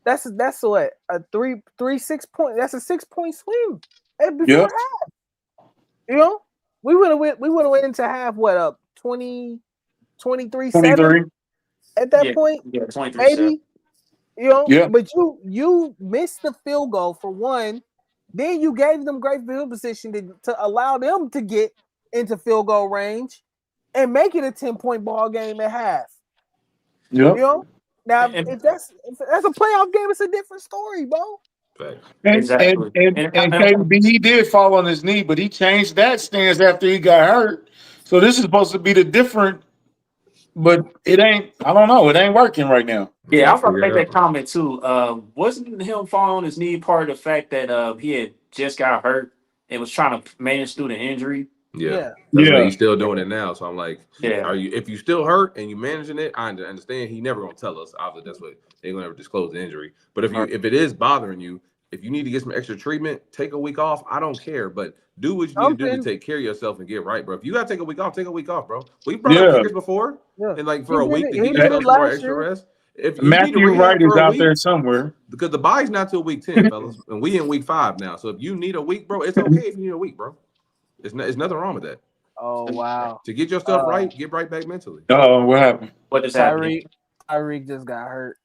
that's what a 6 point. That's a 6 point swing. And before half, you know, we would have went into half what up 23-7 at that point. Yeah, 23-7. Maybe. You know, Yeah. but you missed the field goal for one. Then you gave them great field position to allow them to get into field goal range and make it a 10-point ball game at half. Yep. You know, now if that's a playoff game, it's a different story, bro. Exactly. And KD, he did fall on his knee, but he changed that stance after he got hurt. So this is supposed to be the different, but it ain't. I don't know. It ain't working right now. Yeah, I was going to make that comment too. Wasn't him falling on his knee part of the fact that he had just got hurt and was trying to manage through the injury? Yeah. That's why he's still doing it now. So I'm like, if you still hurt and you managing it, I understand. He never gonna tell us. Obviously, that's what they're gonna ever disclose the injury. But if it is bothering you, if you need to get some extra treatment, take a week off. I don't care, but do what you need to do to take care of yourself and get right, bro. If you gotta take a week off, bro. We brought up kickers before, and like for a week to give yourself more extra rest. If you Matthew need Wright is for a out week, there somewhere because the bye's not till week 10, fellas, and we in week 5 now. So if you need a week, bro, it's okay if you need a week, bro. It's nothing wrong with that. Oh wow! To get your stuff right, get right back mentally. Oh, what happened? What just happened? Tyreek just got hurt.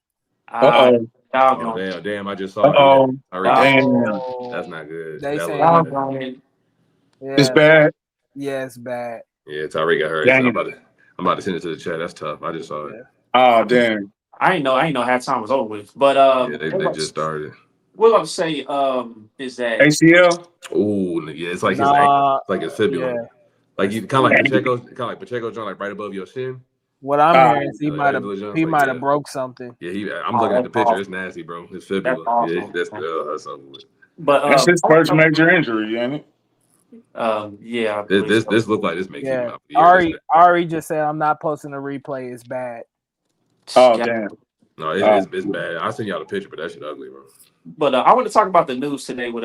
Oh damn! I just saw that. Damn. That's not good. They say it's bad. Yeah, it's bad. Yeah, Tyreek got hurt. I'm about to send it to the chat. That's tough. I just saw it. Oh damn! I ain't know halftime was over with, but they just started. What I'm about to say is that ACL. Oh yeah, it's like his ankle. It's like his fibula. Yeah. Like you kind of like Pacheco joint, like right above your shin. What I'm hearing is he might have broke something. Yeah, I'm looking at the picture. It's nasty, bro. His fibula. That's over with. But that's his first major injury, ain't it? Yeah. This look like this makes him out. Ari just said I'm not posting a replay. It's bad. Oh damn. No, it's bad. I'll send y'all the picture, but that shit ugly, bro. But I want to talk about the news today with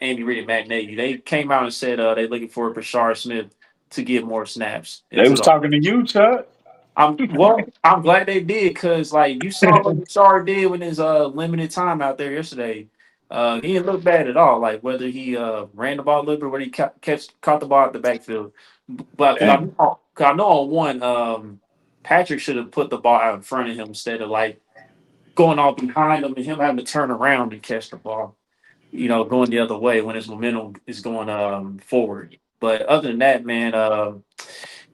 Andy Reid and Matt Nagy. They came out and said they're looking for Brashard Smith to get more snaps. They was talking to you, Chuck. I'm glad they did because like you saw what Brashard did with his limited time out there yesterday. He didn't look bad at all. Like whether he ran the ball a little bit, or whether he caught the ball at the backfield. But I know on one, Patrick should have put the ball out in front of him instead of like going all behind him and him having to turn around and catch the ball. You know, going the other way when his momentum is going forward. But other than that, man,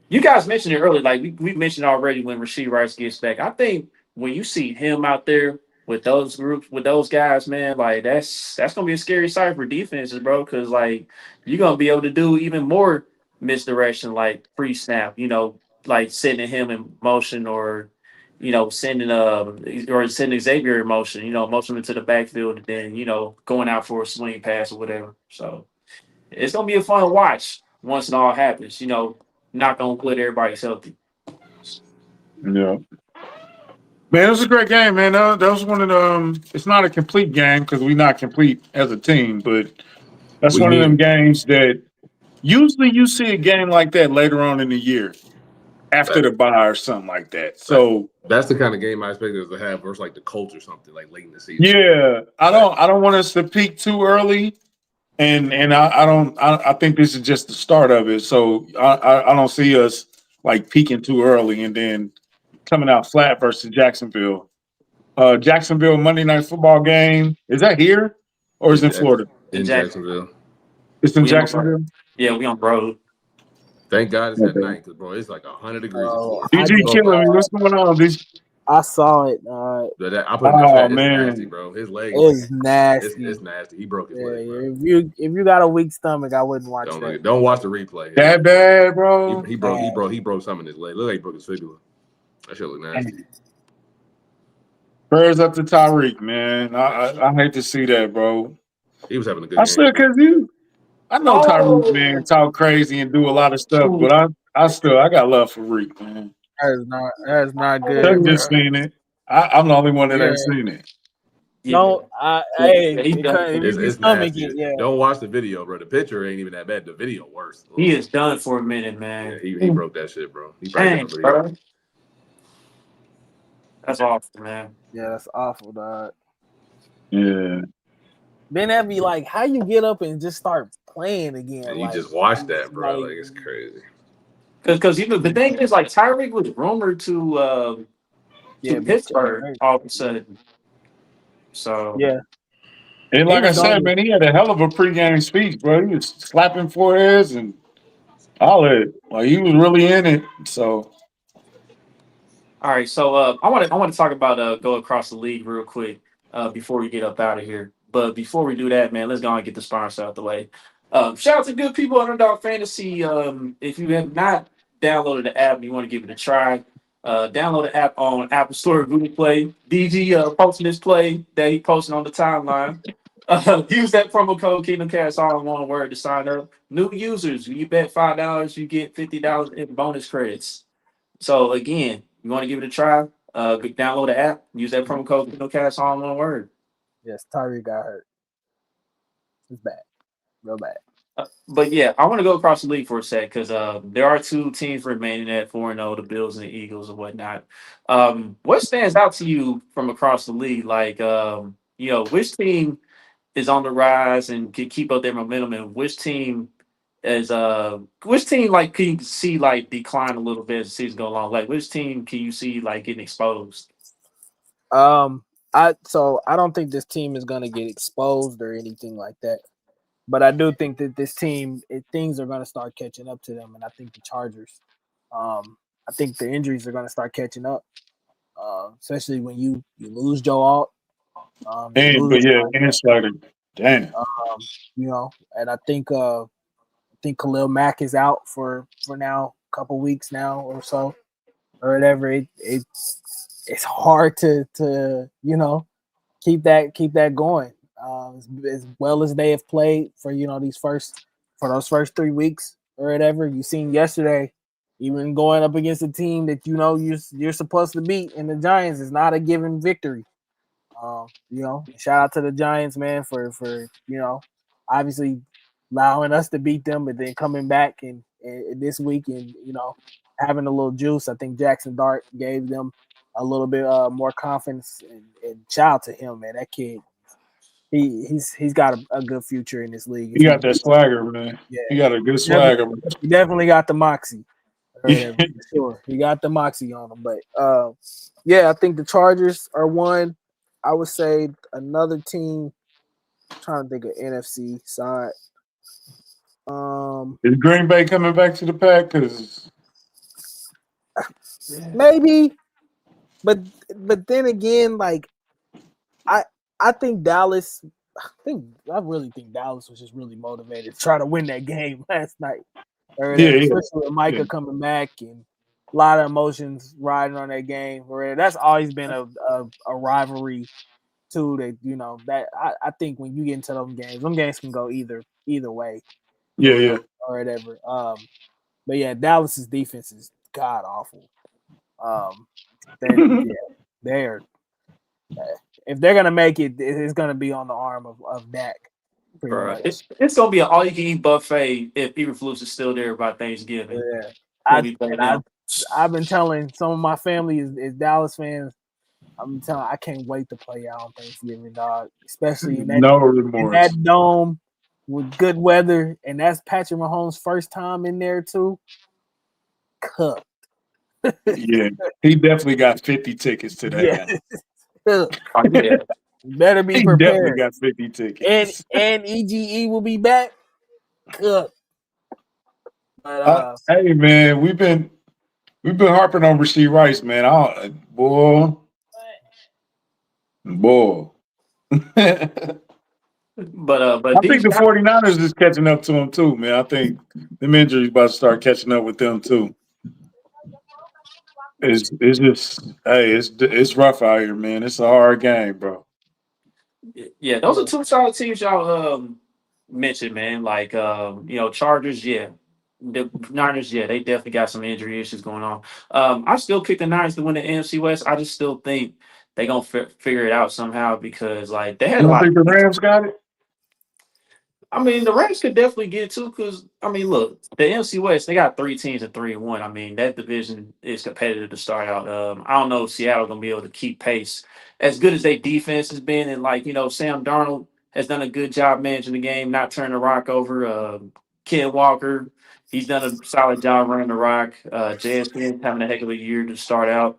you guys mentioned it earlier. Like we mentioned already when Rashee Rice gets back. I think when you see him out there with those groups, with those guys, man, like that's gonna be a scary sight for defenses, bro. Because like you're gonna be able to do even more misdirection, like pre-snap. You know, like sending him in motion or. You know, sending Xavier in motion, you know, motion into the backfield and then, you know, going out for a swing pass or whatever. So it's gonna be a fun watch once it all happens, you know, not gonna put everybody's healthy. Yeah. Man, it was a great game, man. That was one of the it's not a complete game because we're not complete as a team, but that's one of them games that usually you see a game like that later on in the year. After the bye or something like that. So that's the kind of game I expected us to have versus like the Colts or something like late in the season. Yeah, I don't want us to peak too early, and I think this is just the start of it. So I don't see us like peaking too early and then coming out flat versus Jacksonville. Jacksonville Monday Night Football game, is that here or is it in Florida? In Jacksonville. It's in Jacksonville. Yeah, we on road. Thank God it's at night, because bro, it's like 100 degrees in Florida. DG killing me. What's going on, DG? I saw it. I put in the chat. It's man. nasty, bro. His leg. It's nasty. It's nasty. He broke his leg, bro. If you got a weak stomach, I wouldn't watch that. Don't watch the replay. That bad, bro. He broke something in his leg. Look like he broke his fibula. That shit look nasty. Prayers up to Tyreek, man. I hate to see that, bro. He was having a good I game. still I know Tyreek, man, talk crazy and do a lot of stuff, but I got love for Reek, man. That is not good. Chuck just seen it. I'm the only one that ain't seen it. No, It's if stomach nasty. it, Don't watch the video, bro. The picture ain't even that bad. The video worse. He is done for a minute, man. Yeah, he broke that shit, bro. He Dang, bro. That's awful, man. Yeah, that's awful, dog. Yeah. Then that'd be like, how you get up and just start playing again? And like, you just watch that, bro. Like it's crazy. Because the thing is, like Tyreek was rumored to Pittsburgh all of a sudden. So yeah. And like I said, man, he had a hell of a pregame speech, bro. He was slapping foreheads and all that. Like he was really in it. So all right, so I want to talk about go across the league real quick before we get up out of here. But before we do that, man, let's go and get the sponsor out the way. Shout out to good people at Underdog Fantasy. If you have not downloaded the app and you want to give it a try, download the app on Apple Store, Google Play. DG posting this play that he posted on the timeline. Use that promo code KingdomCast all in one word to sign up. New users, you bet $5, you get $50 in bonus credits. So again, you want to give it a try? Download the app. Use that promo code KingdomCast all in one word. Yes, Tyreek got hurt. It's bad, real bad. But yeah, I want to go across the league for a sec because there are two teams remaining at 4-0, the Bills and the Eagles and whatnot. What stands out to you from across the league? Like, which team is on the rise and can keep up their momentum, and which team like can you see like decline a little bit as the season go along? Like, which team can you see like getting exposed? I don't think this team is gonna get exposed or anything like that. But I do think that this team, things are going to start catching up to them, and I think the Chargers. I think the injuries are going to start catching up, especially when you lose Joe Alt. and Slater. Damn. And I think Khalil Mack is out for now, a couple weeks now or so, or whatever. It's hard to keep that going. As well as they have played for those first 3 weeks or whatever. You seen yesterday, even going up against a team that you're supposed to beat, and the Giants is not a given victory. Shout out to the Giants, man, for obviously allowing us to beat them, but then coming back and this week and having a little juice. I think Jackson Dart gave them a little bit more confidence, and shout out to him, man. That kid. He's got a good future in this league. He got that swagger, man. Yeah. He got a good swagger. He definitely got the moxie. For sure. He got the moxie on him. But I think the Chargers are one. I would say another team. I'm trying to think of NFC side. Is Green Bay coming back to the pack? Because maybe, but then again, like I think Dallas. I really think Dallas was just really motivated to try to win that game last night. Especially with Micah coming back and a lot of emotions riding on that game. That's always been a rivalry too. That I think when you get into them games can go either way. Or whatever. But yeah, Dallas's defense is god awful. They're if they're gonna make it, it's gonna be on the arm of Dak. Right. It's gonna be an all-you-can-eat buffet if Eberflus is still there by Thanksgiving. Yeah, I've been telling some of my family is Dallas fans. I'm telling I can't wait to play out on Thanksgiving, dog. Especially in that dome with good weather, and that's Patrick Mahomes' first time in there too. Cooked. Yeah, he definitely got 50 tickets to that game. Better be prepared. Definitely got 50 tickets. And EGE will be back. Cooked. But hey man, we've been harping on Rasheed Rice, man. boy. I But think these the guys, 49ers is catching up to him too, man. I think them injuries about to start catching up with them too. It's just it's rough out here, man. It's a hard game, bro. yeah, those are two solid teams y'all mentioned, man. Like Chargers, yeah. The Niners, yeah, they definitely got some injury issues going on. I still pick the Niners to win the NFC West. I just still think they gonna figure it out somehow because like they had You a don't lot think of the pieces. Rams got it? I mean, the Rams could definitely get it too, because I mean, look, the NFC West, they got three teams at 3-1. I mean, that division is competitive to start out. I don't know if Seattle gonna be able to keep pace as good as their defense has been, and like Sam Darnold has done a good job managing the game, not turning the rock over. Ken Walker, he's done a solid job running the rock. JSN having a heck of a year to start out.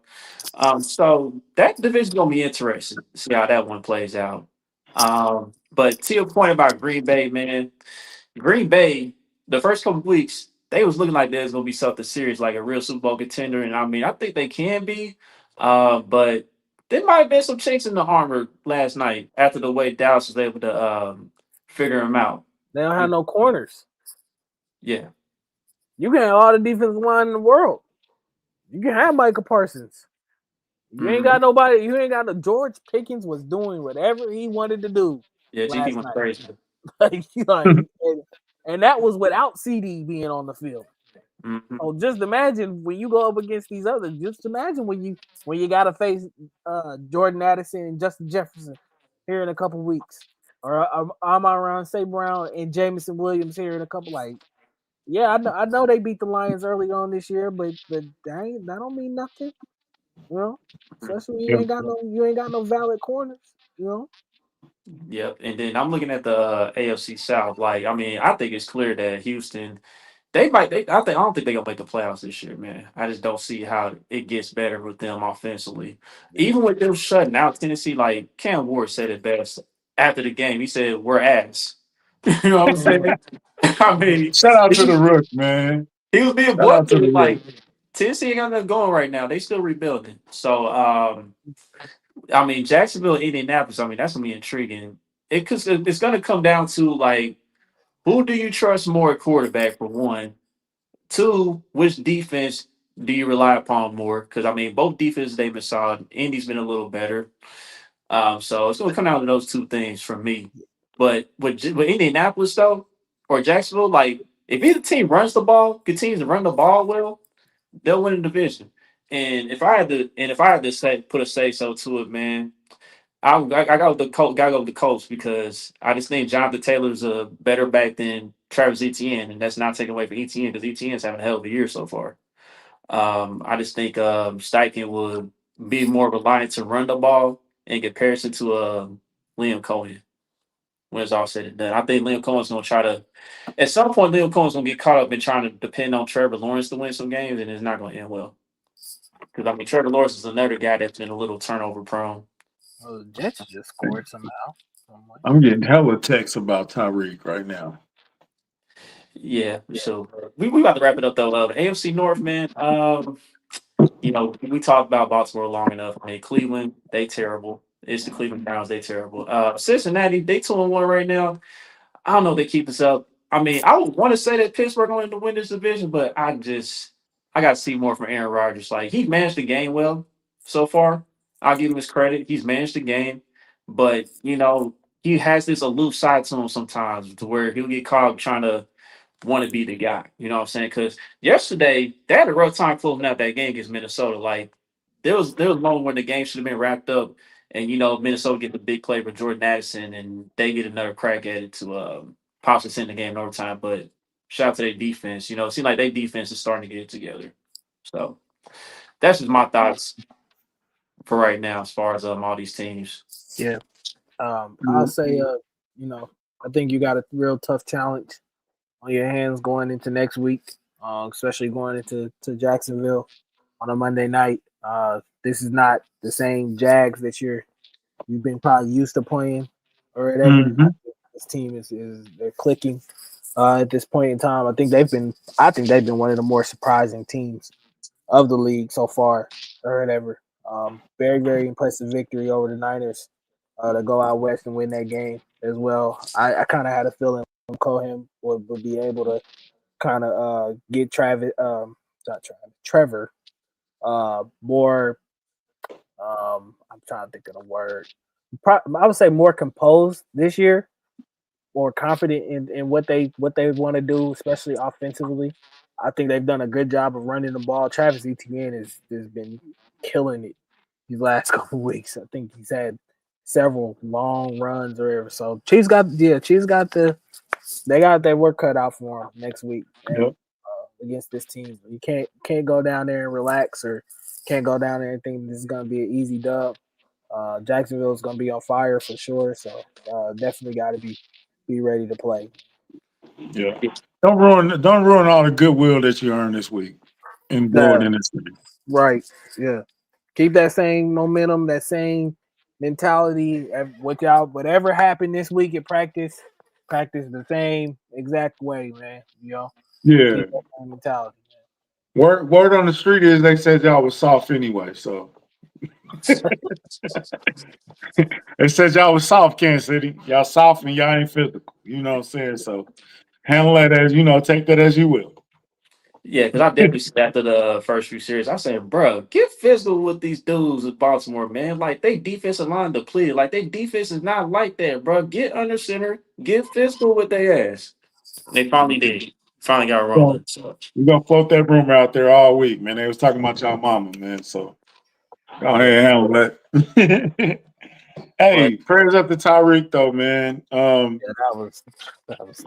So that division's gonna be interesting to see how that one plays out. But to your point about Green Bay, man, Green Bay, the first couple of weeks, they was looking like there's gonna be something serious, like a real Super Bowl contender. And I mean, I think they can be. But there might have been some chinks in the armor last night after the way Dallas was able to figure them out. They don't have no corners. Yeah. You can have all the defensive line in the world. You can have Micah Parsons. You ain't Mhm. got nobody. You ain't got no George Pickens was doing whatever he wanted to do Yeah, GP last was night. crazy. And that was without CD being on the field. Mhm. So just imagine when you go up against these others. Just imagine when you got to face Jordan Addison and Justin Jefferson here in a couple weeks, or Amon St. Brown and Jamison Williams here in a couple. Like, yeah, I know they beat the Lions early on this year, but that don't mean nothing, you know. Especially when you ain't got no valid corners, you know. Yep. And then I'm looking at the AFC South. Like, I mean, I think it's clear that Houston, they might. I don't think they're gonna make the playoffs this year, man. I just don't see how it gets better with them offensively. Yeah, Even with them shutting out Tennessee, like Cam Ward said it best after the game. He said, "We're ass." You know what I'm saying? I mean, Shout out to the he, Rook, man. he was being Shout out blunt to with the it. Rook. Like Tennessee ain't got nothing going right now. They still rebuilding. So, I mean, Jacksonville, Indianapolis. I mean, that's gonna be intriguing. It's gonna come down to like who do you trust more at quarterback for one. Two, which defense do you rely upon more? Because I mean, both defenses they've been solid. Indy's been a little better. So it's going to come down to those two things for me. But with Indianapolis though, or Jacksonville, like if either team runs the ball, continues to run the ball well, they'll win the division. If I had to say put a say so to it, man, I got with the Colts. Got to go with the Colts because I just think Jonathan Taylor's a better back than Travis Etienne, and that's not taken away from Etienne because Etienne's having a hell of a year so far. I just think Steichen would be more reliant to run the ball in comparison to Liam Cohen when it's all said and done. I think Liam Cohen's going to try to, at some point, Liam Cohen's going to get caught up in trying to depend on Trevor Lawrence to win some games, and it's not going to end well. Because, I mean, Trevor Lawrence is another guy that's been a little turnover prone. well, the Jets just scored somehow. I'm getting hella texts about Tyreek right now. Yeah, so we about to wrap it up though. AFC North, man. We talked about Baltimore long enough. I mean, Cleveland, they terrible. It's the Cleveland Browns, they terrible. Cincinnati, they 2-1 right now. I don't know if they keep this up. I mean, I would want to say that Pittsburgh going to win this division, but I got to see more from Aaron Rodgers. Like he managed the game well so far. I'll give him his credit. He's managed the game, but he has this aloof side to him sometimes, to where he'll get caught trying to want to be the guy. You know what I'm saying? Because yesterday they had a rough time closing out that game against Minnesota. Like there was a moment when the game should have been wrapped up, and Minnesota get the big play for Jordan Addison, and they get another crack at it to possibly send the game in overtime. But shout out to their defense. It seems like their defense is starting to get it together. So that's just my thoughts for right now as far as all these teams. Yeah. I'll say, I think you got a real tough challenge on your hands going into next week, especially going into Jacksonville on a Monday night. This is not the same Jags that you've been probably used to playing or whatever. Mm-hmm. This team is they're clicking at this point in time. I think they've been one of the more surprising teams of the league so far or whatever. Very, very impressive victory over the Niners to go out west and win that game as well. I kind of had a feeling Cohen would be able to kind of get Trevor more. I'm trying to think of the word. I would say more composed this year, more confident in what they want to do, especially offensively. I think they've done a good job of running the ball. Travis Etienne has been killing it these last couple weeks. I think he's had several long runs or whatever. So Chiefs got they got their work cut out for them next week Yep. against this team. You can't go down there and relax, or can't go down there and think this is gonna be an easy dub. Jacksonville is gonna be on fire for sure. So definitely got to be ready to play. Yeah. Don't ruin all the goodwill that you earned this week and blow it in this city. Right. Yeah. Keep that same momentum, that same mentality. Whatever happened this week at practice the same exact way, man. Yeah. Keep that same mentality. Word on the street is they said y'all was soft anyway, so they said y'all was soft, Kansas City. Y'all soft and y'all ain't physical. You know what I'm saying? So handle that as take that as you will. Yeah, because I definitely said after the first few series, I said, bro, get physical with these dudes in Baltimore, man. Like, they defensive line depleted. Like, they defense is not like that, bro. Get under center, get physical with their ass. They finally did. Finally got rolling. So. We're gonna float that rumor out there all week, man. They was talking about y'all mama, man. So go ahead and handle that. Hey, prayers up to Tyreek though, man. That was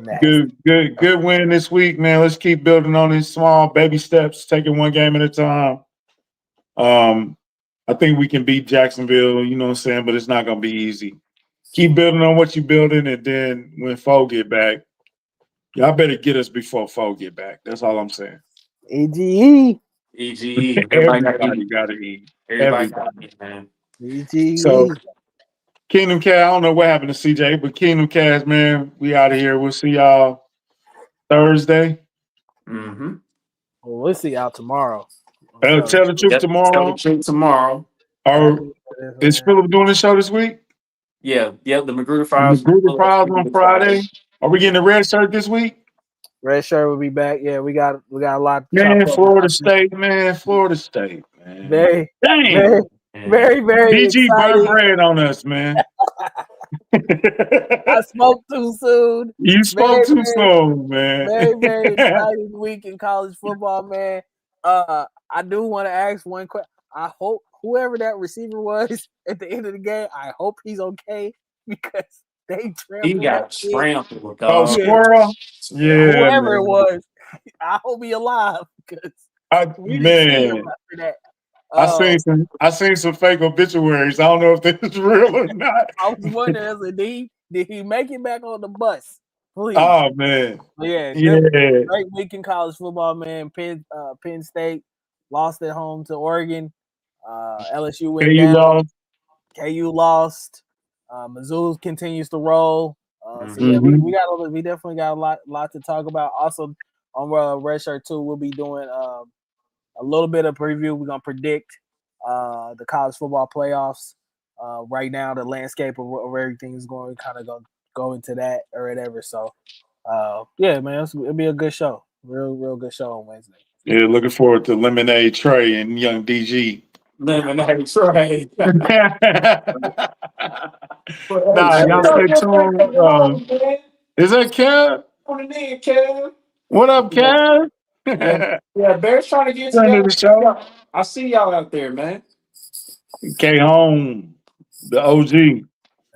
nasty. Good win this week, man. Let's keep building on these small baby steps, taking one game at a time. I think we can beat Jacksonville, you know what I'm saying, but it's not gonna be easy. Keep building on what you're building, and then when Foe get back, y'all better get us before Foe get back. That's all I'm saying. EGE. EGE. Everybody gotta eat. Everybody got to eat, man. EGE. So Kingdom Cast, I don't know what happened to CJ, but Kingdom Cast, man, we out of here. We'll see y'all Thursday. Mm-hmm. Well, we'll see y'all tomorrow. Tell the truth tomorrow. Tell the truth tomorrow. Or is Philip doing the show this week? Yeah, the Magruder Files. Magruder Files on Friday. Are we getting the red shirt this week? Red shirt will be back. Yeah, we got a lot. Man, Florida State, man. Very, dang. very, very DG burnt exciting. bread on us, man. I spoke too soon. You spoke too soon, man. Very, very exciting week in college football, man. I do want to ask one question. I hope whoever that receiver was at the end of the game, I hope he's okay because they He trampled. got trampled. Oh, Squirrel? Yeah, whoever man. it was, I hope he alive because we didn't see him after that. I seen some fake obituaries. I don't know if this is real or not. I was wondering, did he make it back on the bus? Please. Oh man. Yeah. Great week in college football, man. Penn State lost at home to Oregon. LSU went down. KU lost. Mizzou continues to roll. So yeah, we definitely got a lot to talk about. Also on Red Shirt 2, we'll be doing a little bit of preview. We're gonna predict the college football playoffs. Right now, the landscape of everything is going to kind of go into that or whatever. So yeah, man, it'll be a good show. Real good show on Wednesday. Yeah, looking forward to Lemonade Trey and Young DG. Lemonade Trey. Nah, y'all stay tuned. Is that Kev? What up, Kev? Yeah, Bear's trying to get to the show. I see y'all out there, man. K Home, the OG. Hey,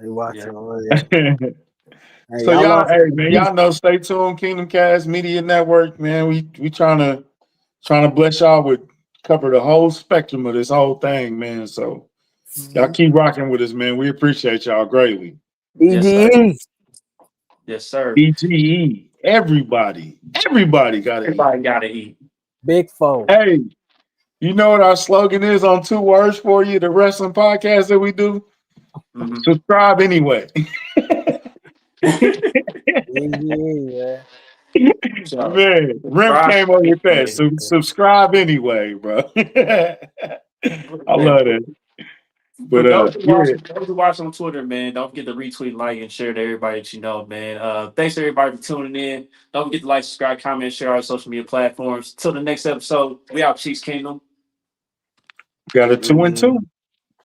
watching. Yeah. So y'all know, stay tuned. Kingdom Cast Media Network, man. We trying to bless y'all with cover the whole spectrum of this whole thing, man. So y'all keep rocking with us, man. We appreciate y'all greatly. EGE. Yes, sir. EGE. Everybody gotta eat. Big foe. Hey, you know what our slogan is on 2 words for you, the wrestling podcast that we do? Mm-hmm. Subscribe anyway. Man, Rim came up with that. So subscribe anyway, bro. I love that. For those But who watch on Twitter, man, don't forget to retweet, like, and share to everybody that you know, man. Thanks everybody for tuning in. Don't forget to like, subscribe, comment, share our social media platforms. Till the next episode, we out, Chiefs Kingdom. got a 2-2.